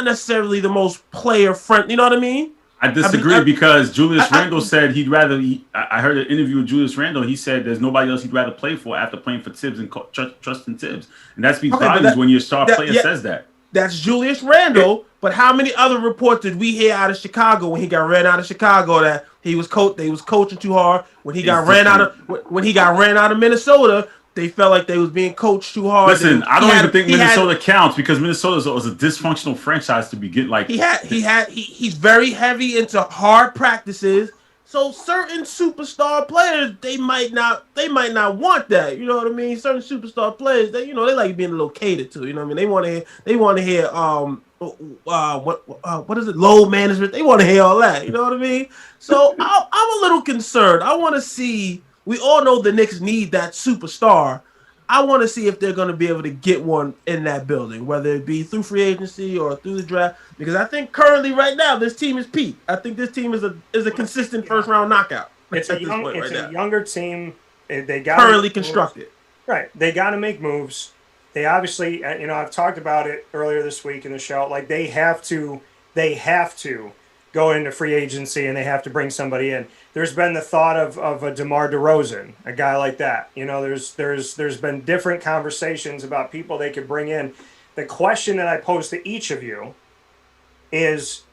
necessarily the most player friendly. You know what I mean? I disagree because Julius Randle said he'd rather. I heard an interview with Julius Randle. He said there's nobody else he'd rather play for after playing for Tibbs and trusting Tibbs, and that speaks volumes when your star player says that. That's Julius Randle, but how many other reports did we hear out of Chicago when he got ran out of Chicago that they was coaching too hard? When he got ran out of Minnesota, they felt like they was being coached too hard. Listen, I don't even think Minnesota counts because Minnesota was a dysfunctional franchise to begin. Like he's very heavy into hard practices. So certain superstar players, they might not want that. You know what I mean? Certain superstar players, they like being a little catered to. You know what I mean? They want to hear what is it? Load management. They want to hear all that. You know what I mean? So I'm a little concerned. I want to see. We all know the Knicks need that superstar. I want to see if they're going to be able to get one in that building, whether it be through free agency or through the draft. Because I think currently, right now, this team is peak. I think this team is a consistent first round knockout. It's a younger team. They got currently constructed. Right. They got to make moves. They obviously, I've talked about it earlier this week in the show. Like they have to go into free agency and they have to bring somebody in. There's been the thought of a DeMar DeRozan, a guy like that. There's been different conversations about people they could bring in. The question that I pose to each of you is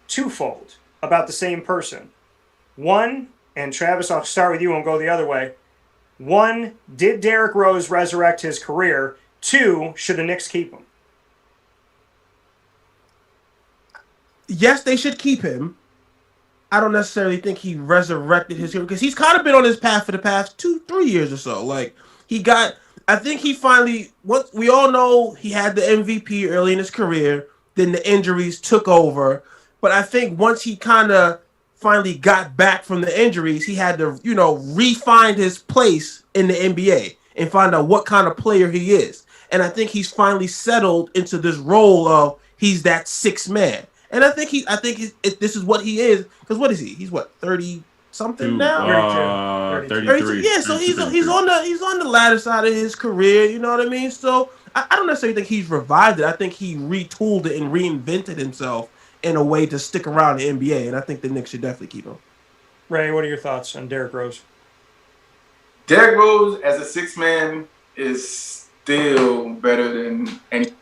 twofold about the same person. One, and Travis, I'll start with you and go the other way. One, did Derrick Rose resurrect his career? Two, should the Knicks keep him? Yes, they should keep him. I don't necessarily think he resurrected his career because he's kind of been on his path for the past 2-3 years or so. Like I think he finally, we all know he had the MVP early in his career, then the injuries took over. But I think once he kind of finally got back from the injuries, he had to, re-find his place in the NBA and find out what kind of player he is. And I think he's finally settled into this role of he's that sixth man. And I think this is what he is. Because what is he? He's what, 30 something now? 33. Yeah, so he's on the latter side of his career. You know what I mean? So I don't necessarily think he's revived it. I think he retooled it and reinvented himself in a way to stick around the NBA. And I think the Knicks should definitely keep him. Ray, what are your thoughts on Derrick Rose? Derrick Rose as a six-man is still better than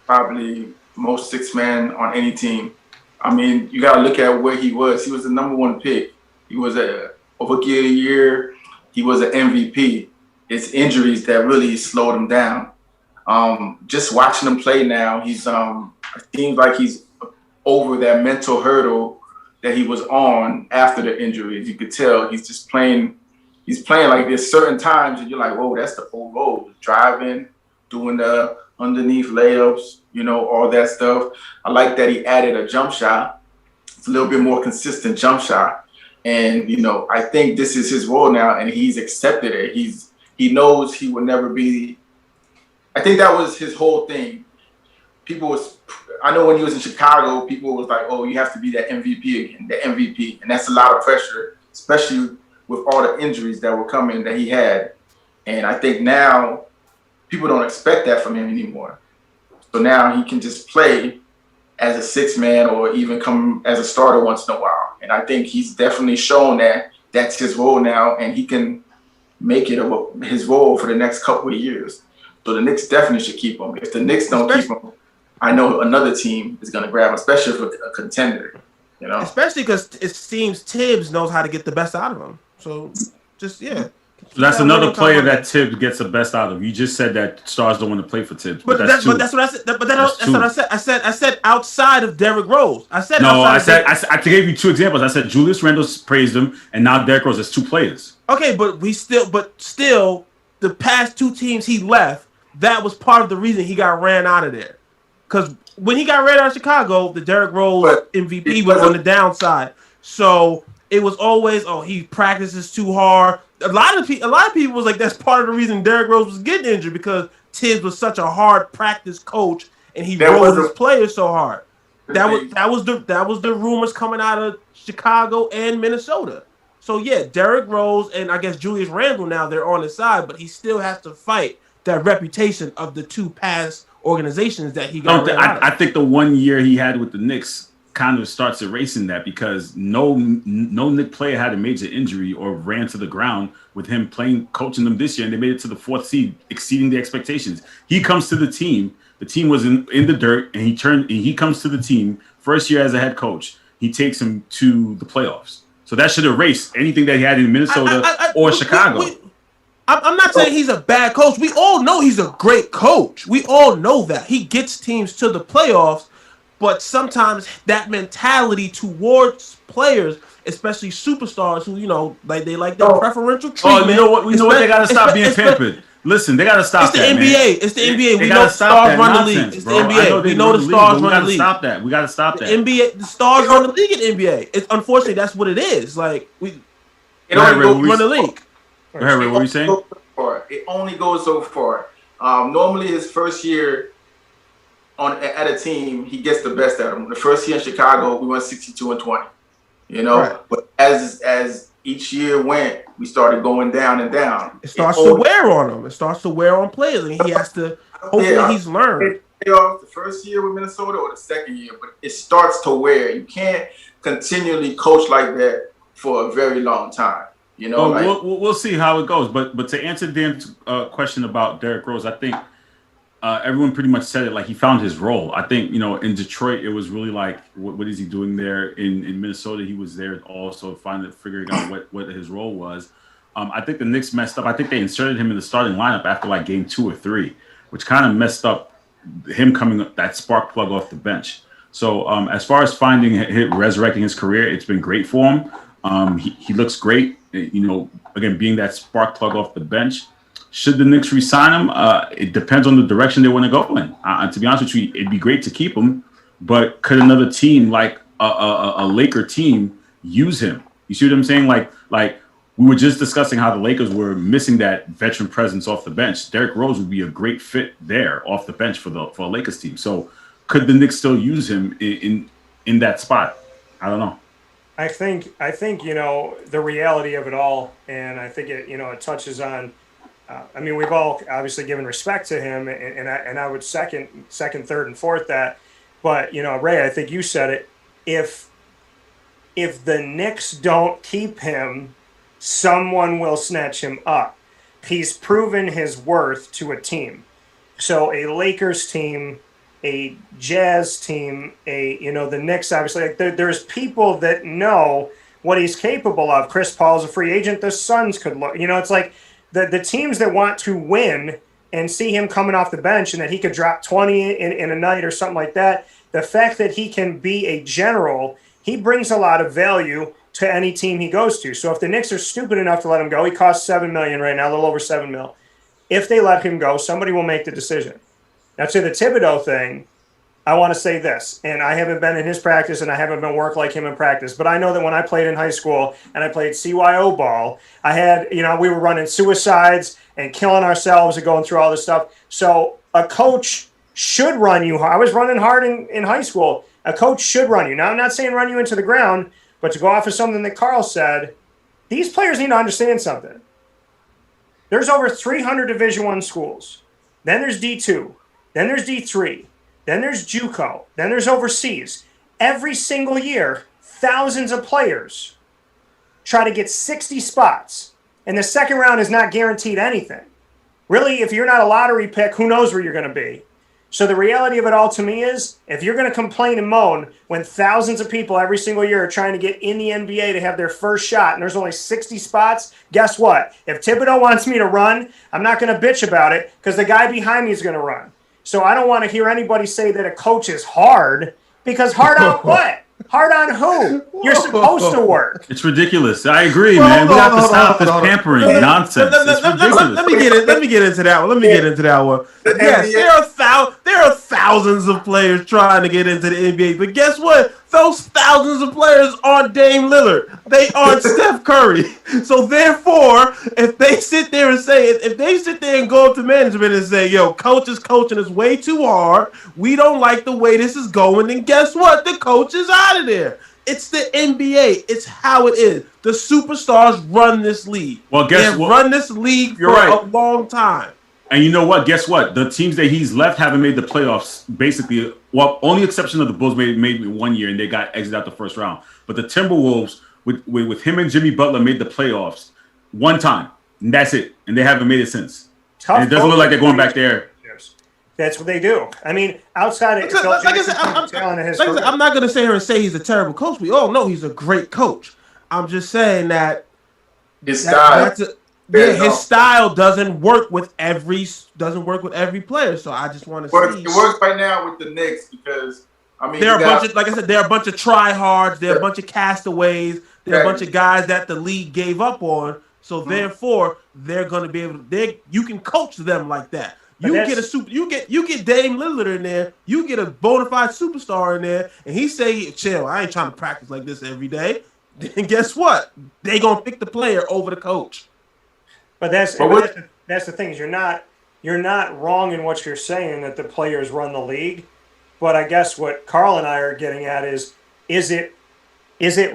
probably most six-man on any team. I mean, you got to look at where he was. He was the number one pick. He was a Rookie of the Year. He was an MVP. It's injuries that really slowed him down. Just watching him play now, it seems like he's over that mental hurdle that he was on after the injuries. You could tell he's just playing. He's playing like there's certain times and you're like, whoa, that's the old Rose. Driving, doing the underneath layups, all that stuff. I like that he added a jump shot. It's a little bit more consistent jump shot. And, I think this is his role now and he's accepted it. He knows he will never be. I think that was his whole thing. I know when he was in Chicago, people was like, oh, you have to be that MVP again, the MVP. And that's a lot of pressure, especially with all the injuries that were coming that he had. And I think now people don't expect that from him anymore. So now he can just play as a six-man or even come as a starter once in a while. And I think he's definitely shown that that's his role now, and he can make it his role for the next couple of years. So the Knicks definitely should keep him. If the Knicks don't keep him, I know another team is going to grab him, especially for a contender. Especially because it seems Tibbs knows how to get the best out of him. So just So that's another player that Tibbs gets the best out of. You just said that stars don't want to play for Tibbs, but that's what I said. That's what I said. I said outside of Derrick Rose. I gave you two examples. I said Julius Randle praised him, and now Derrick Rose has two players. Okay, but still, the past two teams he left, that was part of the reason he got ran out of there. Because when he got ran out of Chicago, the Derrick Rose MVP was on the downside. So it was always, he practices too hard. A lot of people was like, that's part of the reason Derrick Rose was getting injured, because Tibbs was such a hard practice coach and he rode his players so hard. That was the rumors coming out of Chicago and Minnesota. So yeah, Derrick Rose and I guess Julius Randle now they're on his side, but he still has to fight that reputation of the two past organizations that he got. I think the 1 year he had with the Knicks kind of starts erasing that, because no Knick player had a major injury or ran to the ground with him coaching them this year, and they made it to the 4th seed, exceeding the expectations. He comes to the team. The team was in the dirt, and he comes to the team first year as a head coach. He takes him to the playoffs. So that should erase anything that he had in Minnesota or Chicago. I'm not saying he's a bad coach. We all know he's a great coach. We all know that. He gets teams to the playoffs, but sometimes that mentality towards players, especially superstars who, they like that preferential treatment. Oh, you know what? They got to stop being pampered. Listen, they got to stop that, man. It's the NBA. We know the stars run the league. It's the NBA. We know the stars run the league. We got to stop that. NBA, the stars run the league in NBA. Unfortunately, that's what it is. Like, we run the league. What were you saying? It only goes so far. Normally, his first year at a team, he gets the best out of them. The first year in Chicago, we went 62-20. Right. But as each year went, we started going down and down. It starts to wear on him. It starts to wear on players, and he has to. Hopefully, he's learned. The first year with Minnesota or the second year, but it starts to wear. You can't continually coach like that for a very long time. We'll see how it goes. But to answer Dan's question about Derrick Rose, I think everyone pretty much said it. Like, he found his role. I think in Detroit it was really like, what is he doing there? In Minnesota he was there also figuring out what his role was. I think the Knicks messed up. I think they inserted him in the starting lineup after like game 2 or 3, which kind of messed up him coming up, that spark plug off the bench. So as far as resurrecting his career, it's been great for him. He looks great. Again, being that spark plug off the bench. Should the Knicks re-sign him? It depends on the direction they want to go in. To be honest with you, it'd be great to keep him, but could another team like a Laker team use him? You see what I'm saying? Like we were just discussing how the Lakers were missing that veteran presence off the bench. Derrick Rose would be a great fit there off the bench for a Lakers team. So could the Knicks still use him in that spot? I don't know. I think the reality of it all, and I think it touches on. We've all obviously given respect to him, and I would second, third, and fourth that. But Ray, I think you said it. If the Knicks don't keep him, someone will snatch him up. He's proven his worth to a team. So a Lakers team, a Jazz team, the Knicks, obviously, like there's people that know what he's capable of. Chris Paul's a free agent. The Suns could look, it's like the teams that want to win and see him coming off the bench and that he could drop 20 in a night or something like that. The fact that he can be a general, he brings a lot of value to any team he goes to. So if the Knicks are stupid enough to let him go, he costs $7 million right now, a little over $7 million. If they let him go, somebody will make the decision. Now, to the Thibodeau thing, I want to say this, and I haven't been in his practice and I haven't been work like him in practice, but I know that when I played in high school and I played CYO ball, I had, we were running suicides and killing ourselves and going through all this stuff. So a coach should run you hard. I was running hard in high school. A coach should run you. Now, I'm not saying run you into the ground, but to go off of something that Carl said, these players need to understand something. There's over 300 Division I schools. Then there's D2. Then there's D3. Then there's JUCO. Then there's overseas. Every single year, thousands of players try to get 60 spots. And the second round is not guaranteed anything. Really, if you're not a lottery pick, who knows where you're going to be? So the reality of it all to me is, if you're going to complain and moan when thousands of people every single year are trying to get in the NBA to have their first shot and there's only 60 spots, guess what? If Thibodeau wants me to run, I'm not going to bitch about it because the guy behind me is going to run. So I don't want to hear anybody say that a coach is hard, because hard on what? Hard on who? You're supposed to work. It's ridiculous. I agree, man. We have to stop this pampering nonsense. It's ridiculous. Let me get into that one. Yes, there are thousands of players trying to get into the NBA, but guess what? Those thousands of players aren't Dame Lillard. They aren't Steph Curry. So therefore, if they sit there and go up to management and say, yo, coach is coaching us way too hard, we don't like the way this is going, then guess what? The coach is out of there. It's the NBA. It's how it is. The superstars run this league. Well, They've run this league for a long time. And you know what? Guess what? The teams that he's left haven't made the playoffs. Basically, well, only exception of the Bulls made 1 year and they got exited out the first round. But the Timberwolves, with him and Jimmy Butler, made the playoffs one time, and that's it. And they haven't made it since. And it doesn't look like they're going back there. That's what they do. I mean, outside of I'm not going to sit here and say he's a terrible coach. We all know he's a great coach. I'm just saying that his style. His style doesn't work with every player. So I just want to see. It works right now with the Knicks because there are a bunch of tryhards. There are a bunch of castaways. There are a bunch of guys that the league gave up on. So therefore, they're going to be able to. You can coach them like that. You get Dame Lillard in there. You get a bona fide superstar in there, and he say, "Chill, I ain't trying to practice like this every day." Then guess what? They gonna pick the player over the coach. But that's the thing is you're not wrong in what you're saying that the players run the league, but I guess what Carl and I are getting at is it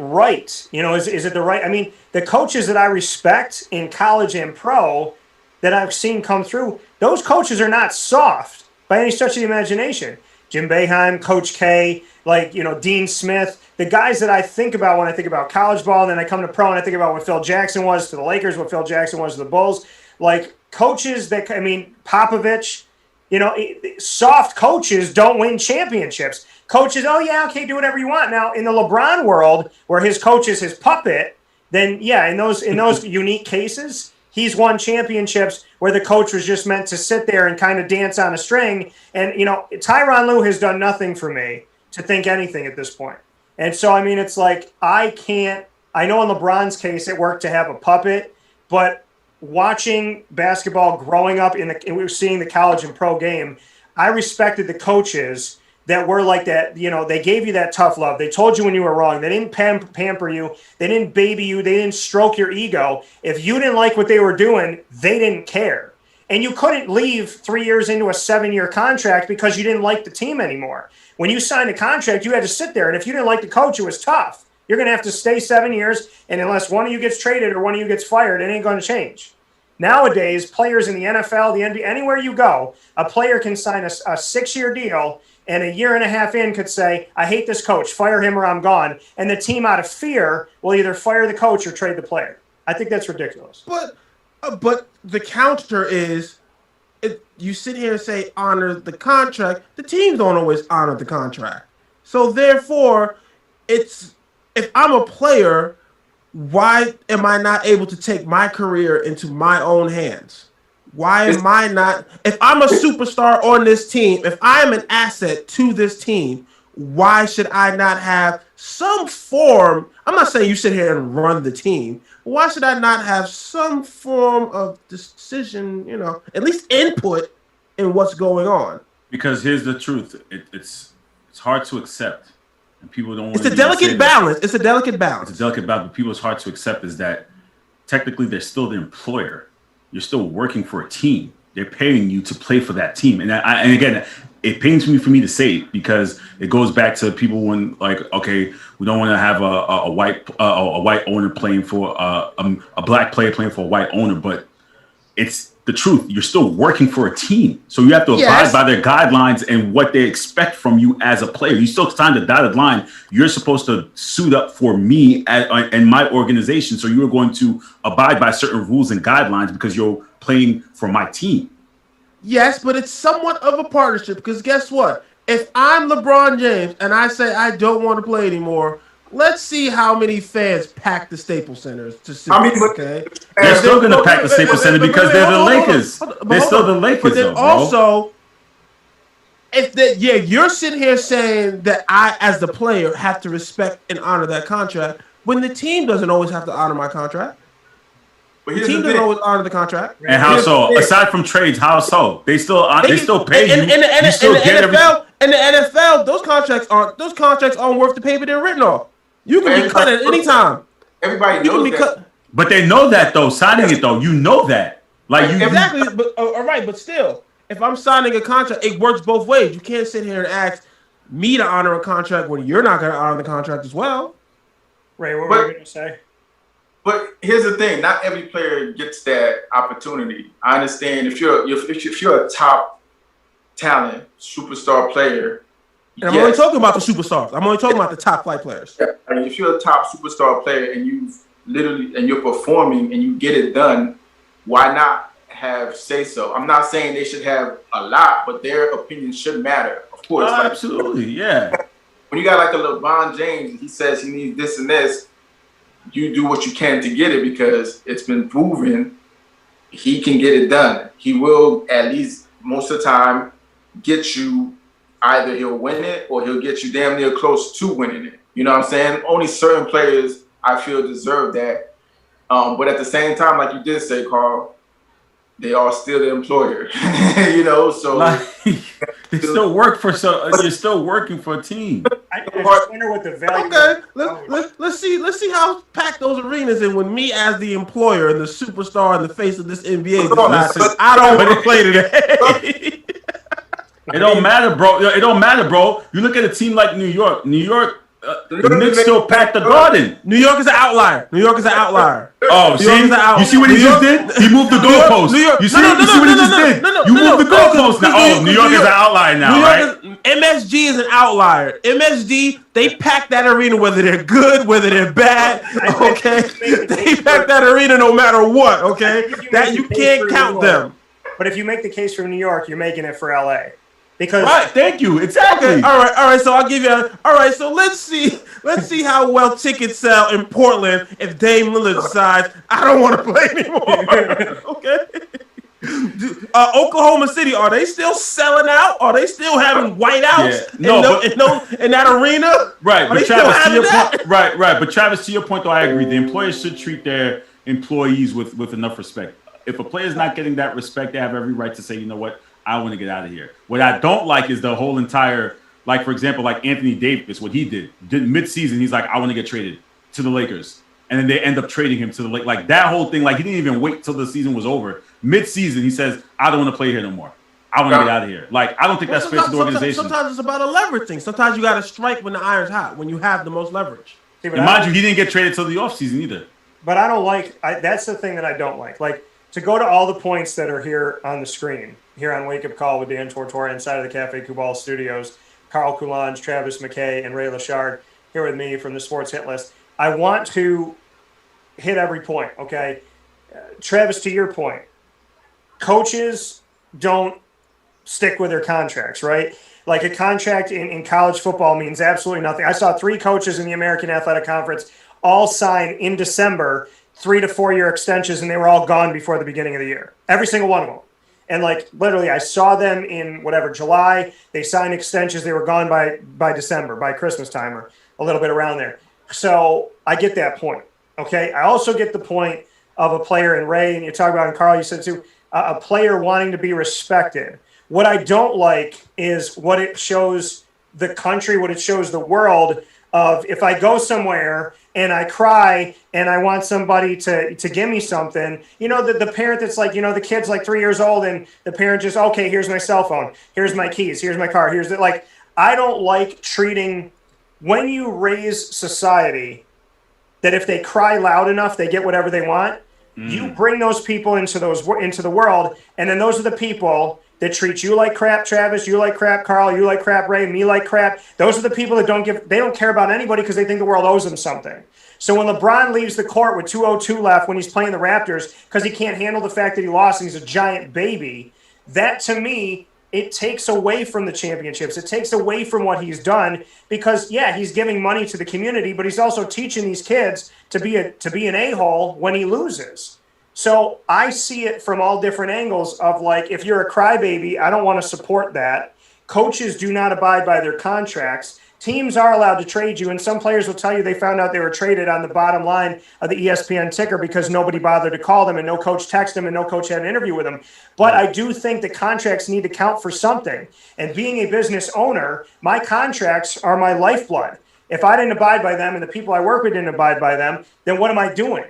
right? Is it the right? I mean, the coaches that I respect in college and pro that I've seen come through, those coaches are not soft by any stretch of the imagination. Jim Boeheim, Coach K, Dean Smith, the guys that I think about when I think about college ball, and then I come to pro and I think about what Phil Jackson was to the Lakers, what Phil Jackson was to the Bulls. Like coaches Popovich, soft coaches don't win championships. Coaches, do whatever you want. Now, in the LeBron world, where his coach is his puppet, then in those unique cases, he's won championships where the coach was just meant to sit there and kind of dance on a string. And, Tyronn Lue has done nothing for me to think anything at this point. And so, it's like I know in LeBron's case it worked to have a puppet, but watching basketball growing up and we were seeing the college and pro game, I respected the coaches that were like that. They gave you that tough love. They told you when you were wrong. They didn't pamper you. They didn't baby you. They didn't stroke your ego. If you didn't like what they were doing, they didn't care. And you couldn't leave 3 years into a 7-year contract because you didn't like the team anymore. When you signed a contract, you had to sit there. And if you didn't like the coach, it was tough. You're going to have to stay 7 years. And unless one of you gets traded or one of you gets fired, it ain't going to change. Nowadays, players in the NFL, the NBA, anywhere you go, a player can sign a 6-year deal and a year and a half in could say, I hate this coach, fire him or I'm gone. And the team out of fear will either fire the coach or trade the player. I think that's ridiculous. But the counter is, you sit here and say honor the contract. The teams don't always honor the contract. So therefore, if I'm a player, why am I not able to take my career into my own hands? Why am I not? If I'm a superstar on this team, if I'm an asset to this team, why should I not have some form? I'm not saying you sit here and run the team. Why should I not have some form of decision, at least input in what's going on? Because here's the truth. It's hard to accept. And people don't want It's a delicate balance. It's a delicate balance. It's a delicate balance, but people's hard to accept is that technically they're still the employer. You're still working for a team. They're paying you to play for that team. And again, it pains me for me to say it because it goes back to people when okay, we don't want to have a white owner playing for a black player playing for a white owner, but it's the truth. You're still working for a team, so you have to abide by their guidelines and what they expect from you as a player. You still sign the dotted line. You're supposed to suit up for me and my organization, so you're going to abide by certain rules and guidelines because you're playing for my team. Yes, but it's somewhat of a partnership because guess what? If I'm LeBron James and I say I don't want to play anymore, let's see how many fans pack the Staples Centers to see. Okay, they're still going to pack the Staples Center because they're the Lakers. They're still the Lakers. But then also, you're sitting here saying that I, as the player, have to respect and honor that contract when the team doesn't always have to honor my contract. But the team doesn't always honor the contract. And how so? Aside from trades, how so? They still pay you. In the NFL, those contracts aren't worth the paper they're written on. You can be cut at any time. Everybody knows that. But they know that though. Signing it though, you know that. Exactly. But all right, but still, if I'm signing a contract, it works both ways. You can't sit here and ask me to honor a contract when you're not going to honor the contract as well. Ray, what were you going to say? But here's the thing: not every player gets that opportunity. I understand if you're a top talent, superstar player. And I'm only talking about the superstars. I'm only talking about the top flight players. I mean, if you're a top superstar player and you're performing and you get it done, why not have say so? I'm not saying they should have a lot, but their opinion should matter, of course. Absolutely, yeah. When you got like a LeBron James, and he says he needs this and this, you do what you can to get it because it's been proven he can get it done. He will, at least most of the time, get you. Either he'll win it or he'll get you damn near close to winning it. You know what I'm saying? Only certain players I feel deserve that. But at the same time, like you did say, Carl, they are still the employer. So they still work for you're still working for a team. I just wonder what the value. Okay, let's see how packed those arenas in when me as the employer and the superstar and the face of this NBA decides I don't want to play today. It don't matter, bro. It don't matter, bro. You look at a team like New York. The Knicks still packed the Garden. New York is an outlier. Oh, you see what he just did? He moved the goalpost. You see what he just did? You moved the goalpost now. Oh, New York is an outlier now, right? MSG is an outlier. MSG, they pack that arena whether they're good, whether they're bad. Okay, they pack that arena no matter what. Okay, that you can't count them. But if you make the case for New York, you're making it for LA. Because right, thank you. Exactly. Okay, all right. So I'll give you. All right. So let's see how well tickets sell in Portland if Dame Lillard decides I don't want to play anymore. Okay. Oklahoma City, are they still selling out? Are they still having whiteouts in that arena? Right. But Travis, to your point, right. But Travis, to your point, though, I agree. The employers should treat their employees with enough respect. If a player's not getting that respect, they have every right to say, you know what? I want to get out of here. What I don't like is the whole entire, like, for example, like Anthony Davis, what he did mid-season, he's like, I want to get traded to the Lakers. And then they end up trading him to the Lakers. Like, that whole thing, like, he didn't even wait till the season was over. Mid-season, he says, I don't want to play here no more. I want to get out of here. Like, I don't think that's fair to the organization. Sometimes it's about a leverage thing. Sometimes you got to strike when the iron's hot, when you have the most leverage. And mind you, he didn't get traded till the offseason either. But I don't like, that's the thing that I don't like. Like, to go to all the points that are here on the screen, here on Wake Up Call with Dan Tortora inside of the Cafe Kubal studios, Carl Coulanges, Travis McKay, and Rainal Lochard here with me from the Sports Hit List. I want to hit every point, okay? Travis, to your point, coaches don't stick with their contracts, right? Like a contract in college football means absolutely nothing. I saw 3 coaches in the American Athletic Conference all sign in December 3 to 4 year extensions, and they were all gone before the beginning of the year. Every single one of them. And like literally, I saw them in July. They signed extensions. They were gone by December, by Christmas time, or a little bit around there. So I get that point. Okay. I also get the point of a player, and Ray, and you talk about, and Carl, you said too, a player wanting to be respected. What I don't like is what it shows the country, what it shows the world of, if I go somewhere and I cry and I want somebody to give me something, the parent that's like, the kid's like 3 years old and the parent just, okay, here's my cell phone, here's my keys, here's my car, here's the, like, I don't like treating, when you raise society that if they cry loud enough, they get whatever they want. You bring those people into the world, and then those are the people that treat you like crap, Travis, you like crap, Carl, you like crap, Ray, me like crap. Those are the people that they don't care about anybody because they think the world owes them something. So when LeBron leaves the court with 2:02 left when he's playing the Raptors because he can't handle the fact that he lost and he's a giant baby, that to me, it takes away from the championships. It takes away from what he's done because, yeah, he's giving money to the community, but he's also teaching these kids to be an a-hole when he loses. So I see it from all different angles of, like, if you're a crybaby, I don't want to support that. Coaches do not abide by their contracts. Teams are allowed to trade you, and some players will tell you they found out they were traded on the bottom line of the ESPN ticker because nobody bothered to call them and no coach texted them and no coach had an interview with them. But I do think the contracts need to count for something. And being a business owner, my contracts are my lifeblood. If I didn't abide by them and the people I work with didn't abide by them, then what am I doing?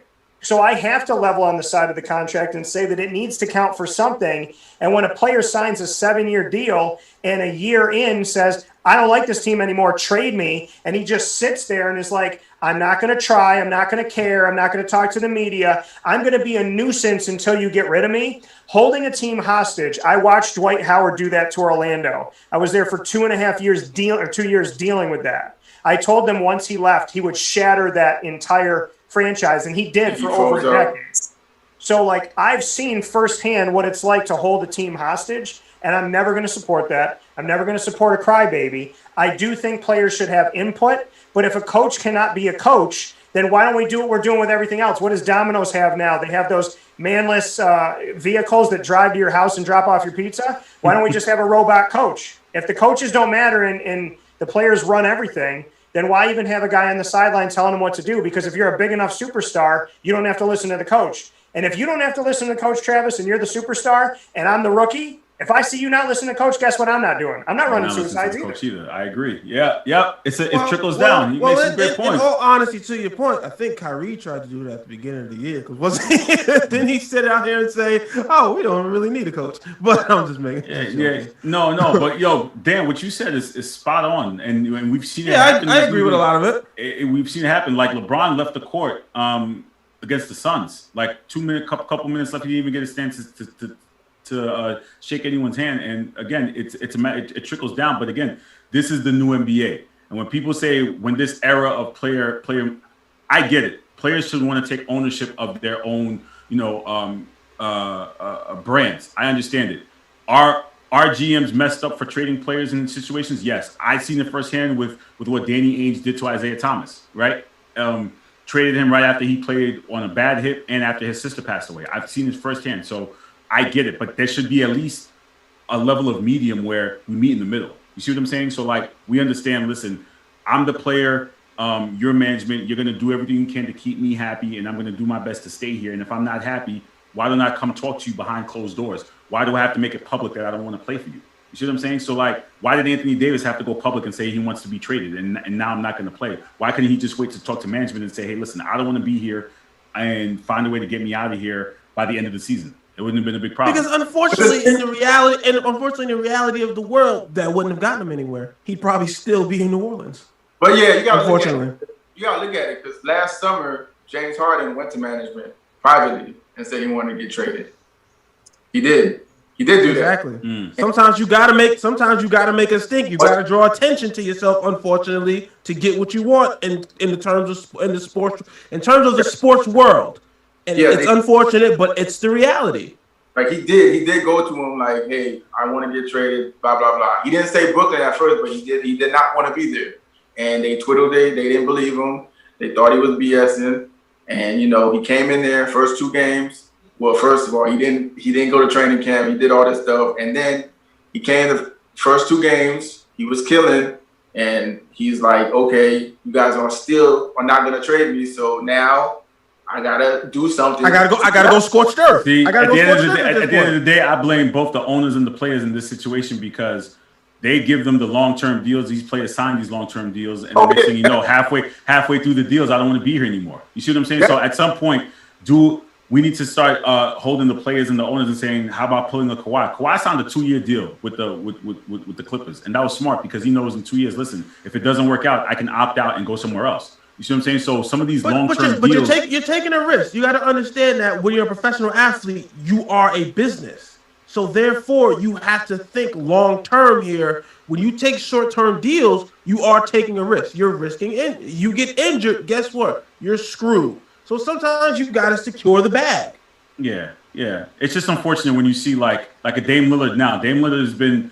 So I have to level on the side of the contract and say that it needs to count for something. And when a player signs a 7-year deal and a year in says, I don't like this team anymore, trade me, and he just sits there and is like, I'm not going to try, I'm not going to care, I'm not going to talk to the media, I'm going to be a nuisance until you get rid of me. Holding a team hostage, I watched Dwight Howard do that to Orlando. I was there for 2.5 years, 2 years dealing with that. I told them once he left, he would shatter that entire franchise, and he did for over a decade. So, like, I've seen firsthand what it's like to hold a team hostage, and I'm never going to support that. I'm never going to support a crybaby. I do think players should have input, but if a coach cannot be a coach, then why don't we do what we're doing with everything else? What does Domino's have now? They have those manless vehicles that drive to your house and drop off your pizza. Why don't we just have a robot coach? If the coaches don't matter and the players run everything, then why even have a guy on the sideline telling them what to do? Because if you're a big enough superstar, you don't have to listen to the coach. And if you don't have to listen to Coach Travis and you're the superstar and I'm the rookie, if I see you not listening to Coach, guess what I'm not doing? I'm not running suicides either. I agree. Yeah. It trickles down. You make some great points. In all honesty, to your point, I think Kyrie tried to do that at the beginning of the year. Because didn't he sit out here and say, "Oh, we don't really need a coach"? But I'm just making. Yeah. No. But Dan, what you said is spot on, and we've seen it. Yeah, happen. I agree with a lot of it. We've seen it happen. Like LeBron left the court against the Suns. Like 2 minutes, couple minutes left. He didn't even get a stance to shake anyone's hand. And again, it trickles down. But again, this is the new NBA. And when people say when this era of player, I get it. Players should want to take ownership of their own, brands. I understand it. Are GMs messed up for trading players in situations? Yes. I've seen it firsthand with what Danny Ainge did to Isaiah Thomas, right? Traded him right after he played on a bad hit and after his sister passed away. I've seen it firsthand. So I get it, but there should be at least a level of medium where we meet in the middle. You see what I'm saying? So, like, we understand, listen, I'm the player, your management, you're going to do everything you can to keep me happy, and I'm going to do my best to stay here. And if I'm not happy, why don't I come talk to you behind closed doors? Why do I have to make it public that I don't want to play for you? You see what I'm saying? So, like, why did Anthony Davis have to go public and say he wants to be traded and now I'm not going to play? Why couldn't he just wait to talk to management and say, hey, listen, I don't want to be here and find a way to get me out of here by the end of the season? It wouldn't have been a big problem. Because unfortunately, in the reality of the world, that wouldn't have gotten him anywhere. He'd probably still be in New Orleans. But yeah, you gotta look at it. Because last summer, James Harden went to management privately and said he wanted to get traded. He did. He did do Exactly. that. Sometimes you gotta make a stink. You gotta draw attention to yourself, unfortunately, to get what you want in the terms of the sports world. And it's unfortunate, but it's the reality. Like he did go to him like, hey, I want to get traded, blah blah blah. He didn't say Brooklyn at first, but he did not want to be there. And they twiddled it. They didn't believe him. They thought he was BSing. And he came in there first 2 games. Well, first of all, he didn't go to training camp. He did all this stuff, and then he came the first 2 games. He was killing, and he's like, okay, you guys are not gonna trade me, so now I gotta do something. I gotta go scorched earth. See, at the end of the day, I blame both the owners and the players in this situation because they give them the long-term deals. These players sign these long-term deals, and the next thing you know, halfway through the deals, I don't want to be here anymore. You see what I'm saying? Yeah. So at some point, we need to start holding the players and the owners and saying, how about pulling a Kawhi? Kawhi signed a 2-year deal with the Clippers, and that was smart because he knows in 2 years, listen, if it doesn't work out, I can opt out and go somewhere else. You see what I'm saying? So some of these long-term deals, you're taking a risk. You got to understand that when you're a professional athlete, you are a business. So therefore, you have to think long-term here. When you take short-term deals, you are taking a risk. You're risking it. You get injured, guess what? You're screwed. So sometimes you got to secure the bag. Yeah. It's just unfortunate when you see like a Dame Lillard now. Dame Lillard has been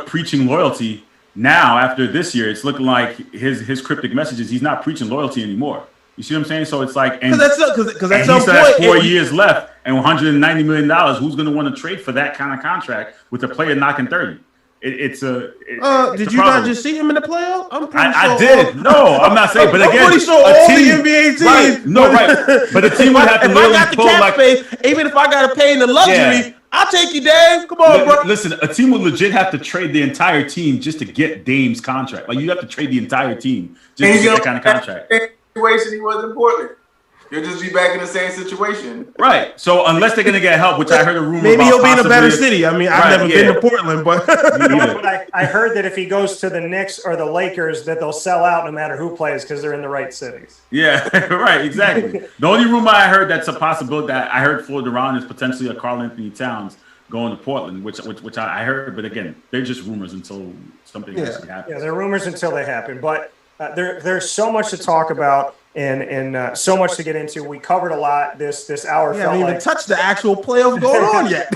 preaching loyalty. Now, after this year, it's looking like his cryptic messages, he's not preaching loyalty anymore. You see what I'm saying? So it's like, and because at some point, has 4 years left and $190 million. Who's going to want to trade for that kind of contract with a player knocking 30? Did you not just see him in the playoffs? I did. No, I'm not saying. But again, I'm pretty sure all the NBA teams. Right, no, right. But the team would have to literally pull like space, even if I got to pay in the luxury. Yeah. I'll take you, Dame. Come on, bro. Listen, a team would legit have to trade the entire team just to get Dame's contract. Like, you have to trade the entire team just to get that kind of contract. Situation he was in Portland. He'll just be back in the same situation. Right. So unless they're going to get help, which I heard a rumor maybe about he'll be in a better city. I mean, I've never been to Portland, but I heard that if he goes to the Knicks or the Lakers, that they'll sell out no matter who plays because they're in the right cities. Yeah, right, exactly. The only rumor I heard that's a possibility that I heard floated around is potentially a Carl Anthony Towns going to Portland, which I heard. But again, they're just rumors until something actually happens. Yeah, they're rumors until they happen. But there's so much to talk about. And so much to get into. We covered a lot this hour. Yeah, we haven't even touched the actual playoffs going on yet.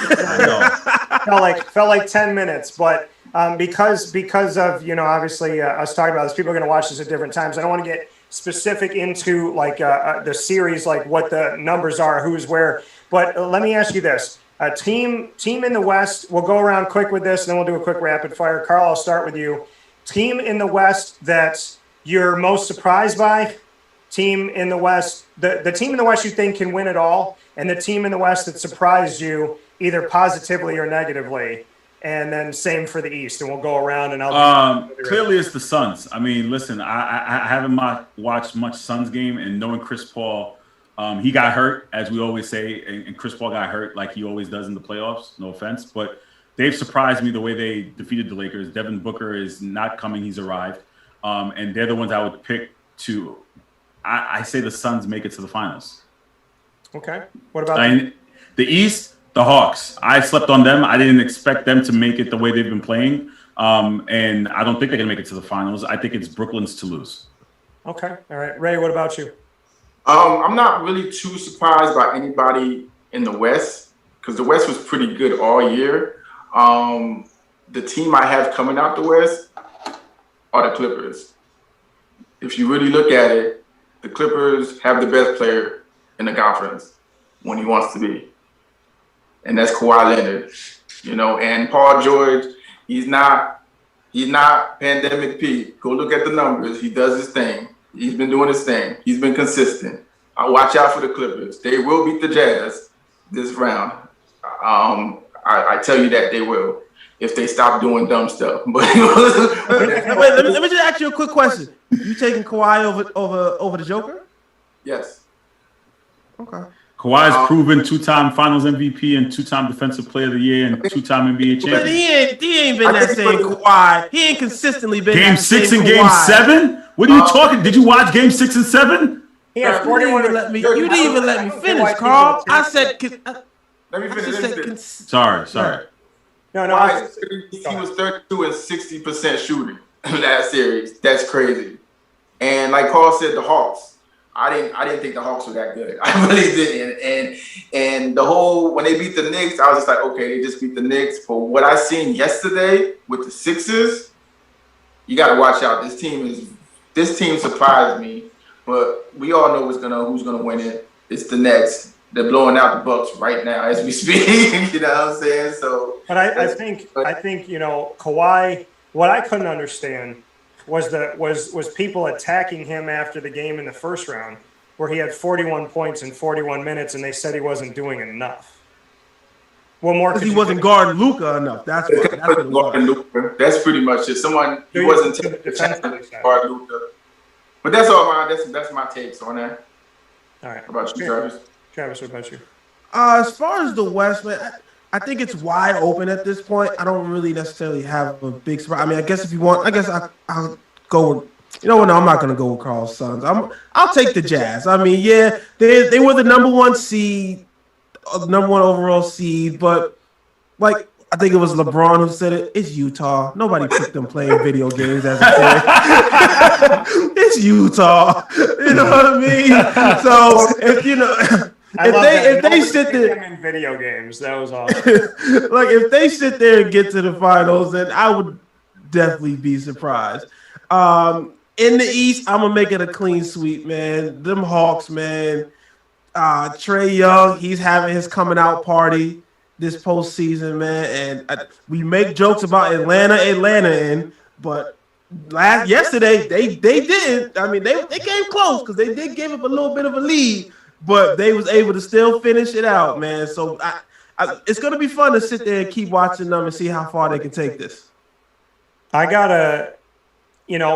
felt like 10 minutes, but because of obviously us talking about this, people are going to watch this at different times. I don't want to get specific into like the series, like what the numbers are, who's where. But let me ask you this: team in the West. We'll go around quick with this, and then we'll do a quick rapid fire. Carl, I'll start with you. Team in the West that you're most surprised by. Team in the West, the team in the West you think can win it all, and the team in the West that surprised you either positively or negatively, and then same for the East, and we'll go around and I'll clearly it's the Suns. I mean, listen, I haven't watched much Suns game, and knowing Chris Paul, he got hurt, as we always say, and Chris Paul got hurt like he always does in the playoffs, no offense, but they've surprised me the way they defeated the Lakers. Devin Booker is not coming, he's arrived, and they're the ones I would pick to. I say the Suns make it to the finals. Okay. What about the East? The Hawks. I slept on them. I didn't expect them to make it the way they've been playing. And I don't think they're going to make it to the finals. I think it's Brooklyn's to lose. Okay. All right. Ray, what about you? I'm not really too surprised by anybody in the West because the West was pretty good all year. The team I have coming out the West are the Clippers. If you really look at it, the Clippers have the best player in the conference when he wants to be. And that's Kawhi Leonard. And Paul George, he's not pandemic Pete. Go look at the numbers. He does his thing. He's been doing his thing. He's been consistent. Watch out for the Clippers. They will beat the Jazz this round. I tell you that they will if they stop doing dumb stuff. But let me just ask you a quick question. You taking Kawhi over the Joker? Yes. Okay. Kawhi's proven 2-time Finals MVP and 2-time Defensive Player of the Year and 2-time NBA champion. But he ain't been that same Kawhi. He ain't consistently been Game that same 6 and Kawhi. Game 7? What are you talking? Did you watch Game 6 and 7? Yeah, you didn't even let me finish, Carl. I said. Let me finish. Sorry. No. He was 32 and 60% shooting in that series. That's crazy. And like Carl said, the Hawks. I didn't think the Hawks were that good. I really didn't. And the whole when they beat the Knicks, I was just like, okay, they just beat the Knicks. But what I seen yesterday with the Sixers, you got to watch out. This team surprised me. But we all know who's gonna win it. It's the Nets. They're blowing out the Bucks right now as we speak. You know what I'm saying? So, but I think Kawhi. What I couldn't understand was people attacking him after the game in the first round, where he had 41 points in 41 minutes, and they said he wasn't doing enough. Well, more because he wasn't guarding Luka enough. That's what it was. That's pretty much it. He wasn't taking the chance to guard Luka. But that's all that's my takes on that. All right. How about you, Travis? Travis, what about you? As far as the West, man, I think it's wide open at this point. I don't really necessarily have a big surprise. I mean, I guess if you want, I'll go with. You know what? No, I'm not going to go with Carl's Suns. I'll take the Jazz. I mean, yeah, they were the number one seed, number one overall seed, but like I think it was LeBron who said it. It's Utah. Nobody picked them playing video games as a kid. It's Utah. You know what I mean? So if they sit there in video games, that was awesome. Like if they sit there and get to the finals, then I would definitely be surprised. In the East, I'm gonna make it a clean sweep, man. Them Hawks, man. Trae Young, he's having his coming out party this postseason, man. And we make jokes about Atlanta, but yesterday they didn't. I mean, they came close because they did give up a little bit of a lead, but they was able to still finish it out, man. So it's gonna be fun to sit there and keep watching them and see how far they can take this.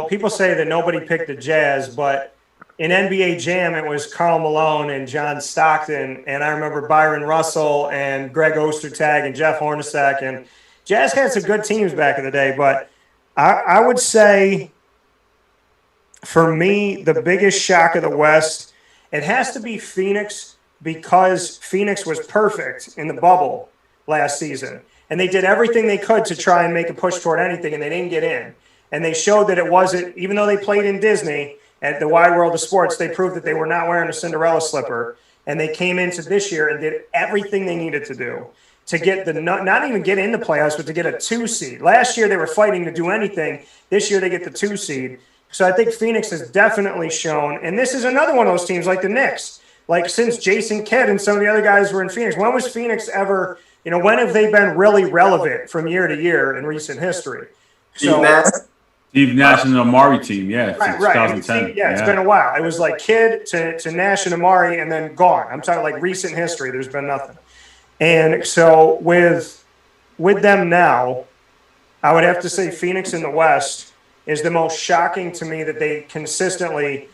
People say that nobody picked the Jazz, but in NBA Jam, it was Karl Malone and John Stockton, and I remember Byron Russell and Greg Ostertag and Jeff Hornacek, and Jazz had some good teams back in the day, but I would say, for me, the biggest shock of the West, it has to be Phoenix, because Phoenix was perfect in the bubble last season, and they did everything they could to try and make a push toward anything, and they didn't get in. And they showed that it wasn't, even though they played in Disney, at the wide world of sports, they proved that they were not wearing a Cinderella slipper. And they came into this year and did everything they needed to do to get not even get in the playoffs, but to get a 2 seed. Last year, they were fighting to do anything. This year, they get the 2 seed. So I think Phoenix has definitely shown, and this is another one of those teams like the Knicks. Like since Jason Kidd and some of the other guys were in Phoenix, when was Phoenix ever, when have they been really relevant from year to year in recent history? Steve Nash and the Amari team, yeah, right. 2010. It's been a while. It was like Kidd to Nash and Amari, and then gone. I'm talking like recent history. There's been nothing. And so with them now, I would have to say Phoenix in the West is the most shocking to me that they consistently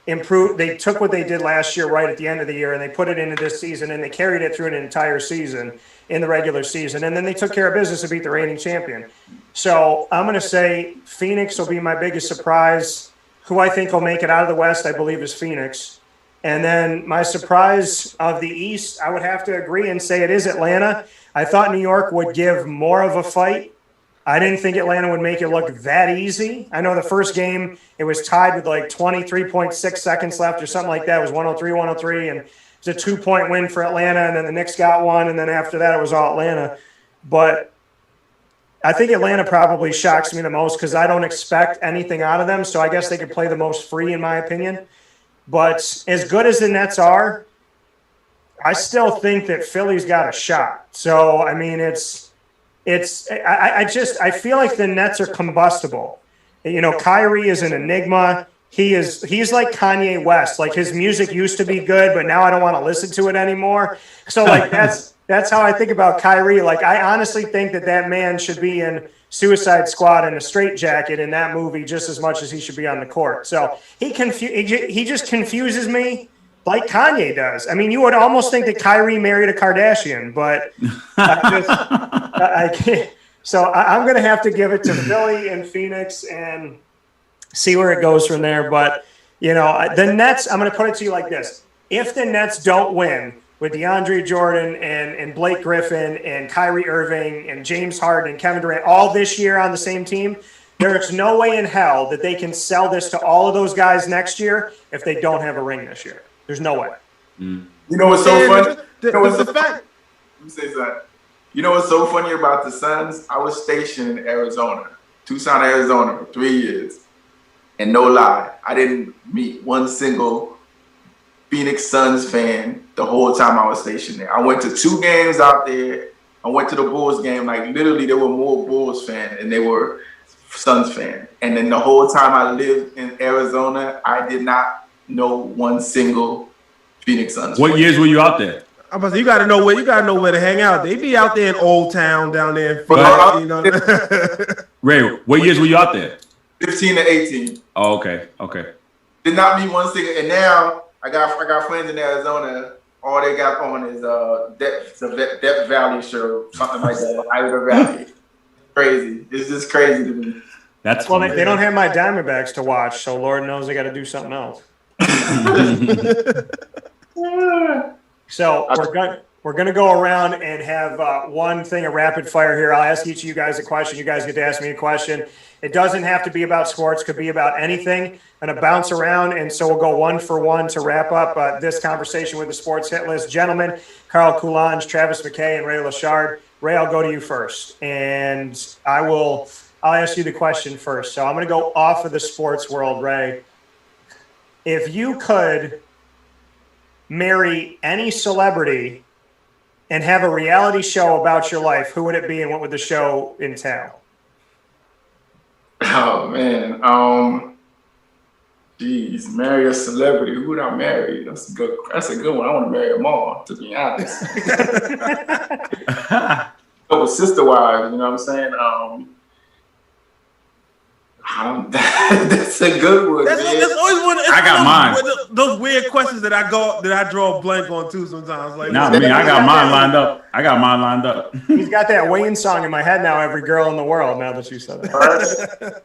improved. They took what they did last year right at the end of the year, and they put it into this season, and they carried it through an entire season in the regular season. And then they took care of business to beat the reigning champion. So I'm going to say Phoenix will be my biggest surprise. Who I think will make it out of the West, I believe, is Phoenix. And then my surprise of the East, I would have to agree and say it is Atlanta. I thought New York would give more of a fight. I didn't think Atlanta would make it look that easy. I know the first game, it was tied with like 23.6 seconds left or something like that. It was 103, and it was a 2-point win for Atlanta, and then the Knicks got one, and then after that it was all Atlanta. But I think Atlanta probably shocks me the most because I don't expect anything out of them, so I guess they could play the most free in my opinion. But as good as the Nets are, I still think that Philly's got a shot. So, I mean, I feel like the Nets are combustible. Kyrie is an enigma. He's like Kanye West. Like his music used to be good, but now I don't want to listen to it anymore. So like that's how I think about Kyrie. Like I honestly think that man should be in Suicide Squad in a straitjacket in that movie just as much as he should be on the court. So he just confuses me like Kanye does. I mean, you would almost think that Kyrie married a Kardashian, but I can't. So I'm going to have to give it to Philly and Phoenix and see where it goes from there. But, the Nets, I'm going to put it to you like this. If the Nets don't win, with DeAndre Jordan and Blake Griffin and Kyrie Irving and James Harden and Kevin Durant all this year on the same team, there is no way in hell that they can sell this to all of those guys next year if they don't have a ring this year. There's no way. You know what's so funny? Let me say something. You know what's so funny about the Suns? I was stationed in Arizona, Tucson, Arizona, for 3 years. And no lie, I didn't meet one single Phoenix Suns fan the whole time I was stationed there. I went to 2 games out there. I went to the Bulls game. Like, literally, there were more Bulls fans than they were Suns fans. And then the whole time I lived in Arizona, I did not know one single Phoenix Suns fan. What years were you out there? I'm about to say, you gotta know where to hang out. They be out there in Old Town down there in Phoenix, you know. Ray, what years were you out there? 15 to 18. Oh, okay. Did not meet one single. And now I got friends in Arizona. All they got on is Death Valley show, something like that. Iowa Valley. Crazy. It's just crazy to me. Well, they don't have my Diamondbacks to watch, so Lord knows they got to do something else. So we're gonna go around and have one thing of rapid fire here. I'll ask each of you guys a question. You guys get to ask me a question. It doesn't have to be about sports. Could be about anything. I'm gonna bounce around, and so we'll go one for one to wrap up this conversation with the sports hit list. Gentlemen, Carl Coulanges, Travis McKay, and Rainal Lochard. Ray, I'll go to you first, and I'll ask you the question first. So I'm gonna go off of the sports world, Ray. If you could marry any celebrity and have a reality show about your life, who would it be and what would the show entail? Oh man, geez, marry a celebrity. Who would I marry? That's a good one. I want to marry them all, to be honest. Couple sister wives, you know what I'm saying? That's a good one. That's always one. I got mine. Those weird questions that I draw a blank on too sometimes. Like, Not me. I got mine lined up. He's got that Wayne song in my head now. Every girl in the world. Now that you said that.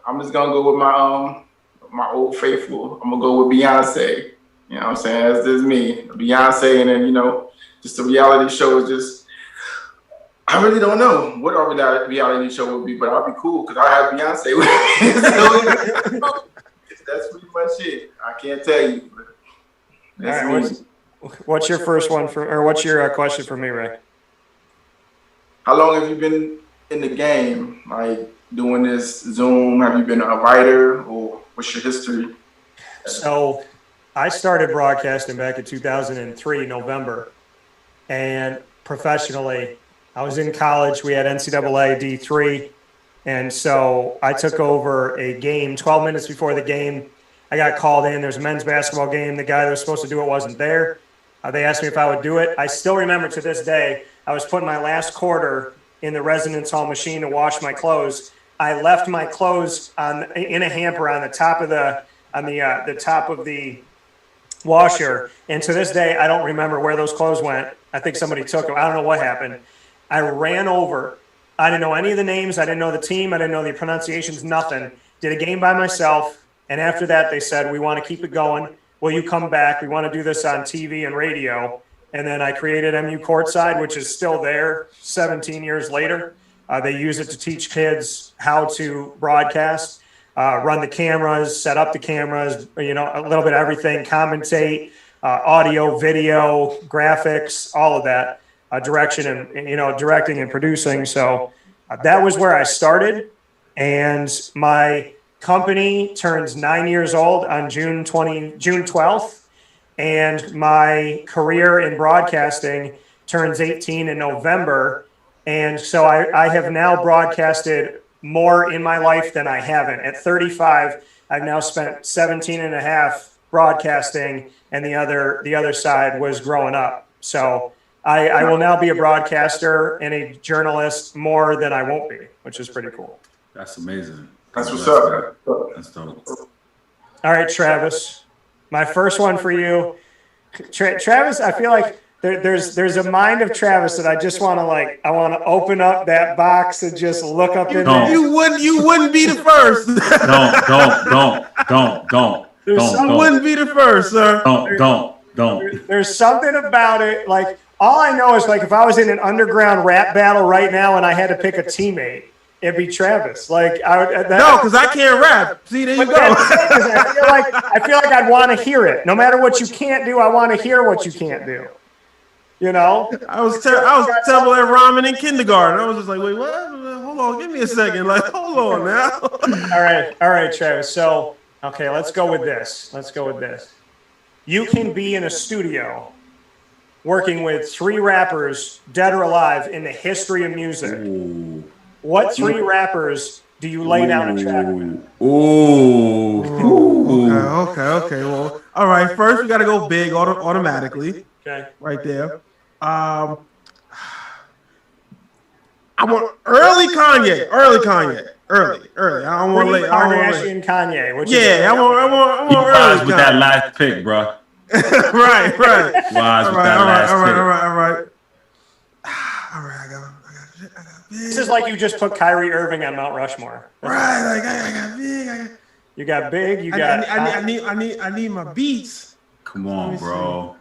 I'm just gonna go with my old faithful. I'm gonna go with Beyonce. You know what I'm saying? That's just me, Beyonce, and then just a reality show is just. I really don't know what our reality show would be, but I'll be cool because I have Beyonce with me. So, that's pretty much it. I can't tell you. All right, what's your first one what's your question for me, Ray? How long have you been in the game? Like doing this Zoom? Have you been a writer, or what's your history? So, I started broadcasting back in 2003, November, and professionally. I was in college. We had NCAA D3. And so I took over a game 12 minutes before the game. I got called in. There's a men's basketball game. The guy that was supposed to do it wasn't there. They asked me if I would do it. I still remember to this day, I was putting my last quarter in the residence hall machine to wash my clothes. I left my clothes in a hamper on the top of the washer. And to this day, I don't remember where those clothes went. I think somebody took them. I don't know what happened. I ran over. I didn't know any of the names. I didn't know the team. I didn't know the pronunciations, nothing. Did a game by myself. And after that, they said, we want to keep it going. Will you come back? We want to do this on TV and radio. And then I created MU Courtside, which is still there 17 years later. They use it to teach kids how to broadcast, run the cameras, set up the cameras, a little bit of everything, commentate, audio, video, graphics, all of that. Direction and directing and producing. So that was where I started, and my company turns 9 years old on June 12th, and my career in broadcasting turns 18 in November. And so I have now broadcasted more in my life than I haven't. At 35, I've now spent 17 and a half broadcasting, and the other side was growing up. So I will now be a broadcaster and a journalist more than I won't be, which is pretty cool. That's amazing. That's what's up. That's dope. All right, Travis. My first one for you. Travis, I feel like there's a mind of Travis that I just want to I want to open up that box and just look up in there. You wouldn't be the first. Don't. You wouldn't be the first, sir. Don't. Don't. There's something about it. Like, all I know is, like, if I was in an underground rap battle right now and I had to pick a teammate, it'd be Travis. Like, No, because I can't rap. See, there you go. I feel like I'd want to hear it. No matter what you can't do, I want to hear what you can't do. You know? I was terrible at rhyming in kindergarten. I was just like, wait, what? Hold on, give me a second. Like, hold on now. All right, Travis. So, okay, let's go with this. You can be in a studio working with 3 rappers, dead or alive, in the history of music. Ooh. What 3 rappers do you lay down a track with? Ooh. Okay. Well, all right. First, we got to go big automatically. Okay. Right there. I want early Kanye. Early. I don't want late. Kardashian Kanye. Yeah, I want He early. wise with that last pick, bro. right. Wise with that last pick. All right. I got big. This is like you just put Kyrie Irving on Mount Rushmore. Right, like I got big. You got big. You got. I need my beats. Come on, bro.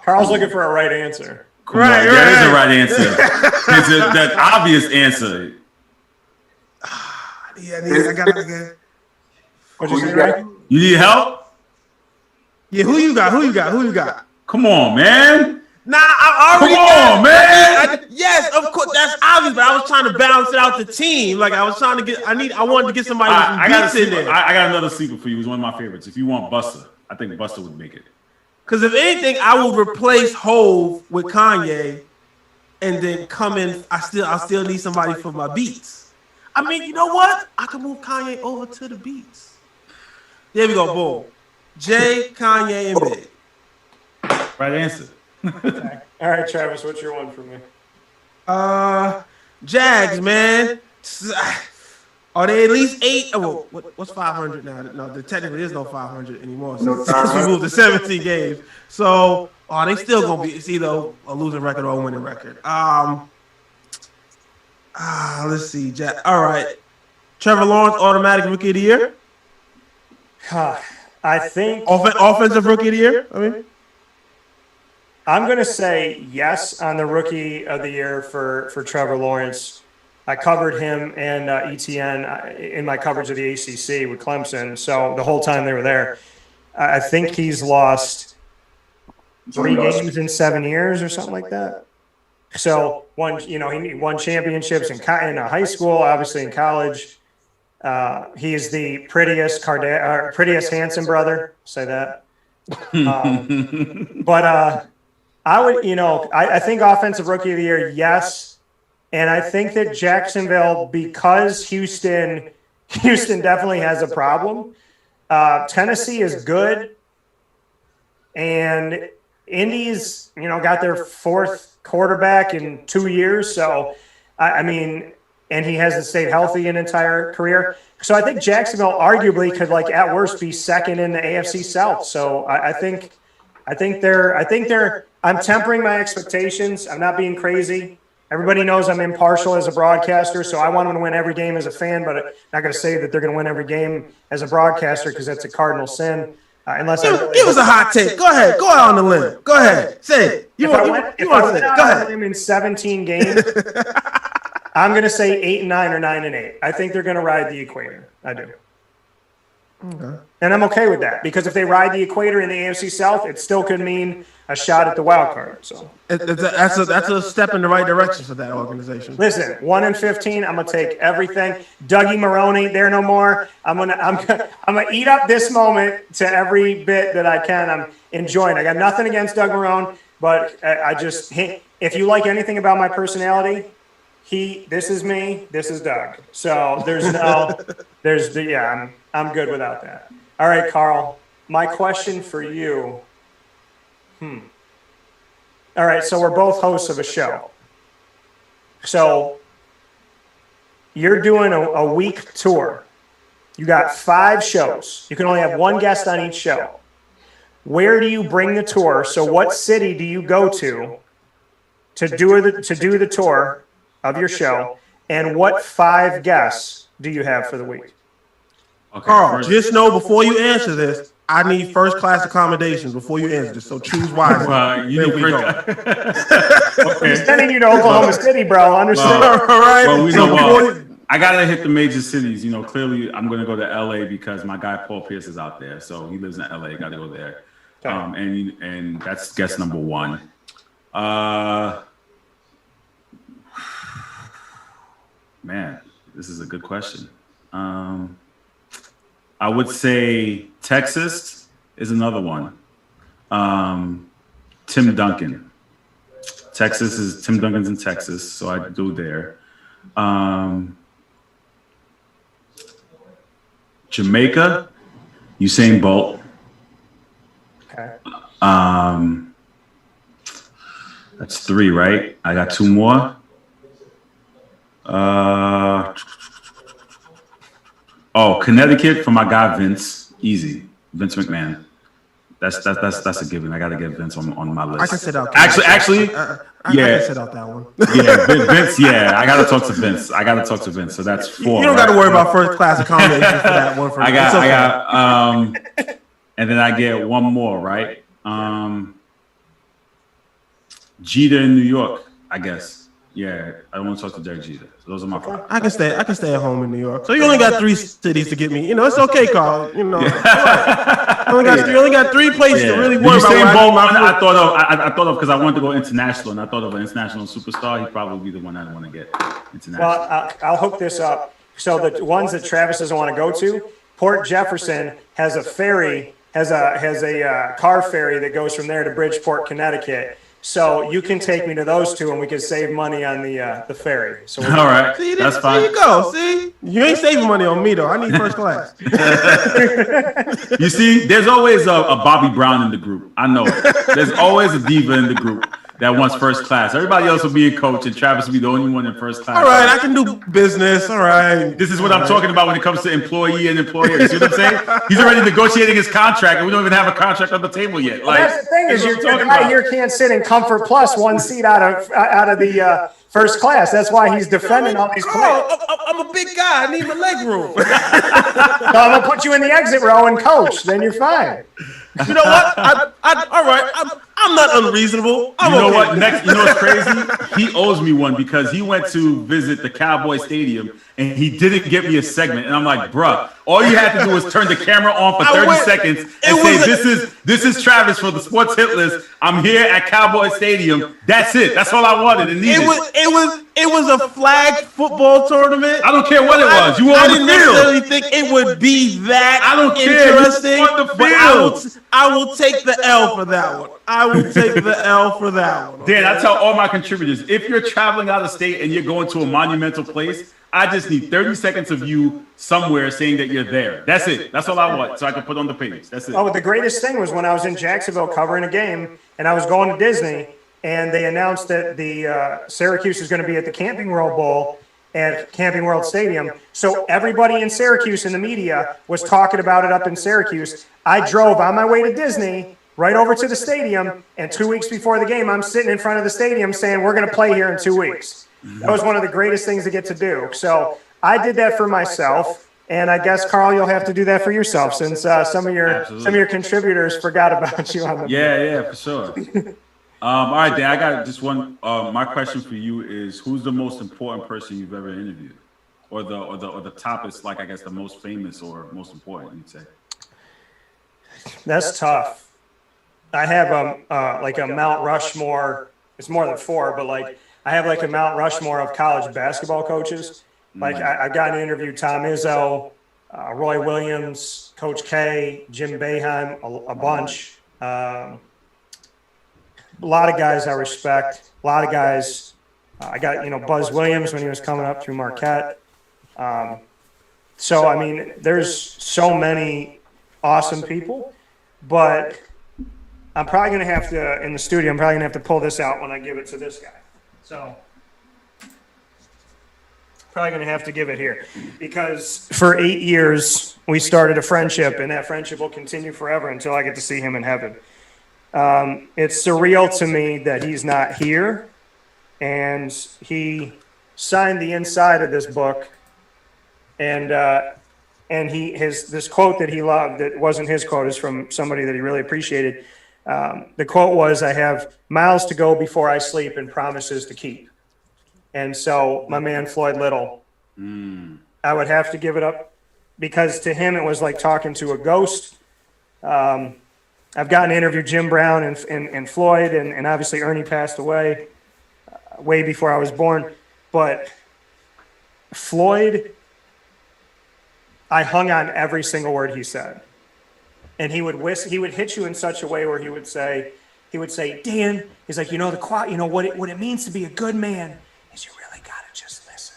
Carl's looking for a right answer. Come on. That is a right answer. It's that obvious answer. I got. What'd you say, right? You need help? Yeah, who you got? Come on, man. Nah, I already Come on, man. Yes, of course, that's obvious. But I was trying to balance it out the team. Like I was trying to get. I wanted to get somebody with some beats in there. I got another sleeper for you. He's one of my favorites. If you want Busta, I think Busta would make it. Because if anything, I would replace Hove with Kanye, and then come in. I still need somebody for my beats. I mean, you know what? I can move Kanye over to the beats. There we go. Boom. Jay, Kanye, and Big. Right answer. Okay. All right, Travis, what's your one for me? Jags, man. Are they at least 8? Oh, what's 500 now? No, there technically is no 500 anymore. Since we moved to 17 games. So, are they still gonna be? It's either a losing record or a winning record. Let's see. All right. Trevor Lawrence, automatic rookie of the year. I think Offensive rookie of the year. I mean, I'm going to say yes on the rookie of the year for Trevor Lawrence. I covered him and ETN in my coverage of the ACC with Clemson. So the whole time they were there, I think he's lost 3 games in 7 years or something like that. So he won championships in high school, obviously in college. He is the prettiest handsome brother. Say that. But I would, I think offensive rookie of the year, yes. And I think that Jacksonville, because Houston definitely has a problem. Tennessee is good. And Indy's, got their 4th quarterback in 2 years. So, and he hasn't stayed healthy an entire career. So I think Jacksonville arguably could, at worst, be second in the AFC South. So I think they're. I'm tempering my expectations. I'm not being crazy. Everybody knows I'm impartial as a broadcaster, so I want them to win every game as a fan, but I'm not going to say that they're going to win every game as a broadcaster because that's a cardinal sin. Unless give us a hot take. Go ahead. Go out on the limb. Go ahead. Say it. If I went out on a limb in 17 games, I'm going to say 8-9 or 9-8. I think they're going to ride the equator. I do. Okay. And I'm okay with that because if they ride the equator in the AFC South, it still could mean a shot at the wild card. So that's a step in the right direction for that organization. Listen, 1-15, I'm gonna take everything. Dougie Maroney, they're no more. I'm gonna eat up this moment to every bit that I can. I'm enjoying. I got nothing against Doug Marone, but if you like anything about my personality, this is me, this is Doug. So I'm good without that. All right, Carl, my question for you. All right, so we're both hosts of a show. So you're doing a week tour. You got 5 shows. You can only have 1 guest on each show. Where do you bring the tour? So what city do you go to do the tour of your show? And what 5 guests do you have for the week? Okay, Carl, just know before you answer this, I need first class accommodations before you answer this. So choose wisely. You need He's sending you to Oklahoma City, bro. Understand? All right. Well, we So know before I gotta hit the major cities. Clearly I'm gonna go to LA because my guy Paul Pierce is out there, so he lives in LA. Gotta go there. And that's guess number one. Man, this is a good question. I would say Texas is another one. Tim Duncan. Tim Duncan's in Texas, so I do there. Jamaica, Usain Bolt. Okay. That's 3, right? I got 2 more. Connecticut for my guy Vince. Easy. Vince McMahon. That's a given. I gotta get Vince on my list. I can sit out. Actually, I yeah. can sit out that one. Yeah, Vince. Yeah, I gotta talk to Vince. So that's 4. You don't got to worry about first class accommodations for that one. I got. And then I get one more, right? Jeter in New York, I guess. Yeah, I don't want to talk to Derek Jeter. So those are my 5. I can stay at home in New York. So you only got 3 cities to get me. It's okay, Carl. You only got 3 places to really worry about. I thought of because I wanted to go international, and I thought of an international superstar. He'd probably be the one I'd want to get international. Well, I'll hook this up. So the ones that Travis doesn't want to go to, Port Jefferson has a ferry, has a car ferry that goes from there to Bridgeport, Connecticut. So you can take me to those 2, and we can save money on the ferry. So all right, that's fine. There you go. See, you ain't saving money on me though. I need first class. You see, there's always a Bobby Brown in the group. I know it. There's always a diva in the group that wants first class. Everybody else will be in coach, and Travis will be the only one in first class. All right, I can do business. All right. This is what I'm talking about when it comes to employee and employer. You see what I'm saying? He's already negotiating his contract, and we don't even have a contract on the table yet. Well, that's the thing is, your guy here can't sit in Comfort Plus 1 seat out of the first class. That's why he's defending all these players. I'm a big guy. I need my leg room. So I'm gonna put you in the exit row and coach. Then you're fine. You know what? All right. I'm not unreasonable. You know what? Next, you know what's crazy? He owes me one because he went to visit the Cowboy Stadium and he didn't get me a segment. And I'm like, bruh, all you had to do was turn the camera on for 30 seconds and say, this is Travis for the Sports Hit List. I'm here at Cowboy Stadium. That's it. That's all I wanted and needed. It was a flag football tournament. I don't care what it was. You were I on the didn't field. necessarily think it would be that I don't care. interesting. You were on the But field. I will take the L for that one. I will take the L for that one. Dan, I tell all my contributors, if you're traveling out of state and you're going to a monumental place, I just need 30 seconds of you somewhere saying that you're there. That's it. That's all I want, so I can put on the page. That's it. Oh, but the greatest thing was when I was in Jacksonville covering a game, and I was going to Disney, and they announced that the Syracuse is going to be at the Camping World Bowl at Camping World Stadium. So everybody in Syracuse in the media was talking about it up in Syracuse. I drove on my way to Disney right over to the stadium, and 2 weeks before the game, I'm sitting in front of the stadium saying, we're going to play here in 2 weeks. That was one of the greatest things to get to do. So I did that for myself, and I guess, Carl, you'll have to do that for yourself since some of your contributors forgot about you on the Yeah, for sure. All right, Dan, I got just one. My question for you is, who's the most important person you've ever interviewed, or the top is like, I guess, the most famous or most important, you'd say? That's tough. I have a Mount Rushmore. It's more than 4, but like I have like a Mount Rushmore of college basketball coaches. Like I've gotten to interview Tom Izzo, Roy Williams, Coach K, Jim Boeheim, a bunch. A lot of guys I respect. A lot of guys. I got Buzz Williams when he was coming up through Marquette. So I mean, there's so many awesome people, but I'm probably going to have to, in the studio, I'm probably going to have to pull this out when I give it to this guy. So, probably going to have to give it here. Because for 8 years, we started a friendship, and that friendship will continue forever until I get to see him in heaven. It's surreal to me that he's not here, and he signed the inside of this book, and and this quote that he loved, that wasn't his quote, is from somebody that he really appreciated. The quote was, "I have miles to go before I sleep and promises to keep." And so my man Floyd Little, I would have to give it up, because to him it was like talking to a ghost. I've gotten to interview Jim Brown and Floyd, and obviously Ernie passed away way before I was born. But Floyd, I hung on every single word he said. And he would hit you in such a way where he would say, "Dan," he's like, what it means to be a good man is you really gotta just listen.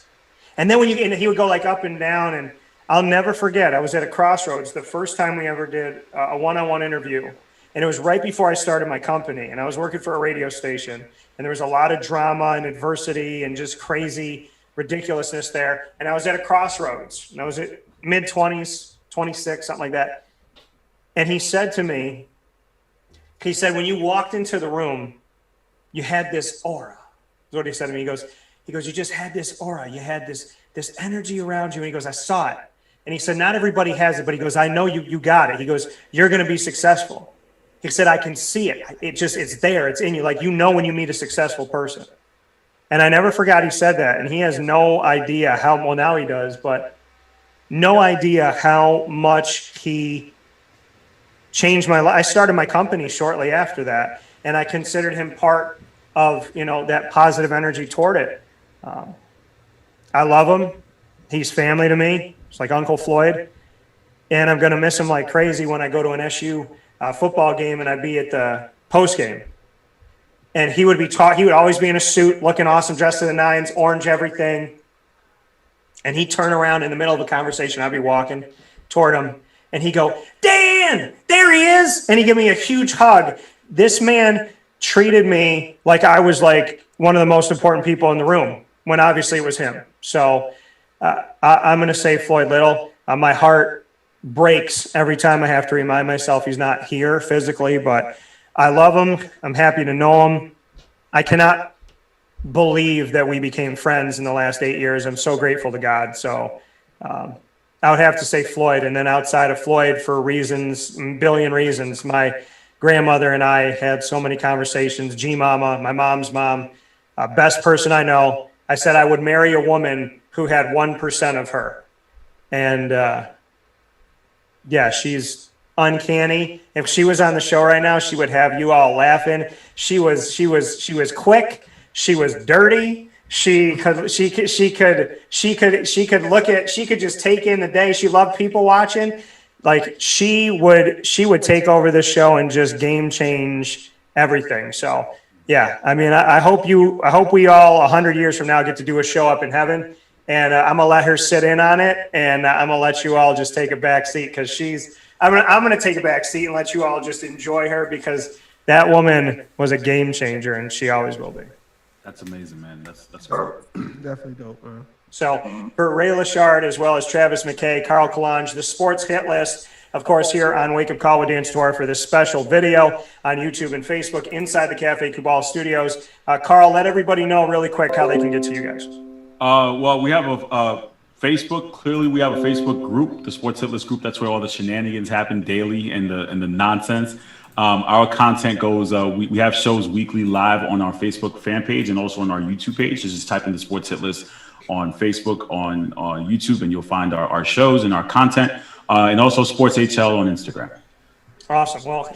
And then and he would go like up and down, and I'll never forget, I was at a crossroads the first time we ever did a one-on-one interview. And it was right before I started my company, and I was working for a radio station, and there was a lot of drama and adversity and just crazy ridiculousness there. And I was at a crossroads, and I was at mid-20s, 26, something like that. And he said to me, when you walked into the room, you had this aura. That's what he said to me. He goes, "You just had this aura. You had this energy around you." And he goes, "I saw it." And he said, "Not everybody has it," but he goes, "I know you got it." He goes, "You're going to be successful." He said, "I can see it. It's there. It's in you. Like, when you meet a successful person." And I never forgot he said that. And he has no idea well, now he does, but no idea how much he changed my life. I started my company shortly after that, and I considered him part of, that positive energy toward it. I love him. He's family to me. It's like Uncle Floyd. And I'm going to miss him like crazy when I go to an SU football game and I'd be at the post game. And he would always be in a suit, looking awesome, dressed to the nines, orange everything. And he'd turn around in the middle of a conversation. I'd be walking toward him, and he'd go, "Dan, there he is." And he'd give me a huge hug. This man treated me like I was like one of the most important people in the room, when obviously it was him. So I'm going to say Floyd Little. My heart breaks every time I have to remind myself he's not here physically, but I love him. I'm happy to know him. I cannot believe that we became friends in the last 8 years. I'm so grateful to God. So I would have to say Floyd. And then outside of Floyd, for reasons, a billion reasons, my grandmother and I had so many conversations. G-Mama, my mom's mom, best person I know. I said I would marry a woman who had 1% of her. And yeah, she's uncanny. If she was on the show right now, she would have you all laughing. She was quick. She was dirty. She could just take in the day. She loved people watching. Like, she would take over the show and just game change everything. So yeah, I mean, I hope we all 100 years from now get to do a show up in heaven. And I'm gonna let her sit in on it, and I'm gonna let you all just take a back seat, because I'm gonna take a back seat and let you all just enjoy her, because that woman was a game changer, and she always will be. That's amazing, man. That's great. Definitely dope, man. So for Rainal Lochard, as well as Travis McKay, Carl Coulanges, the sports hit list, of course, here on Wake Up Call with Dan Tortora for this special video on YouTube and Facebook inside the Cafe Kubal studios. Carl, let everybody know really quick how they can get to you guys. Well, we have a Facebook. Clearly, we have a Facebook group, the Sports Hit List group. That's where all the shenanigans happen daily, and the nonsense. Our content goes. We have shows weekly live on our Facebook fan page and also on our YouTube page. So just type in the Sports Hit List on Facebook, on YouTube, and you'll find our shows and our content, and also Sports HL on Instagram. Awesome. Well,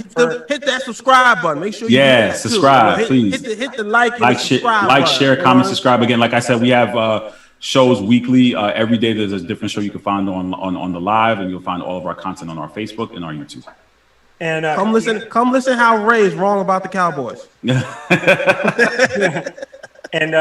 hit that subscribe button. Make sure you subscribe, please. Hit the like and subscribe button. Share, comment, subscribe. Again, like I said, we have shows weekly. Every day there's a different show you can find on the live, and you'll find all of our content on our Facebook and our YouTube. And come listen how Ray is wrong about the Cowboys. And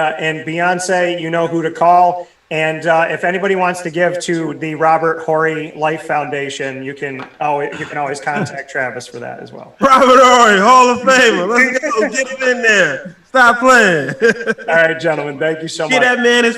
Beyonce, you know who to call. And if anybody wants to give to the Robert Horry Life Foundation, you can always contact Travis for that as well. Robert Horry, Hall of Famer. Let's go. Get him in there. Stop playing. All right, gentlemen. Thank you so much. Get that man his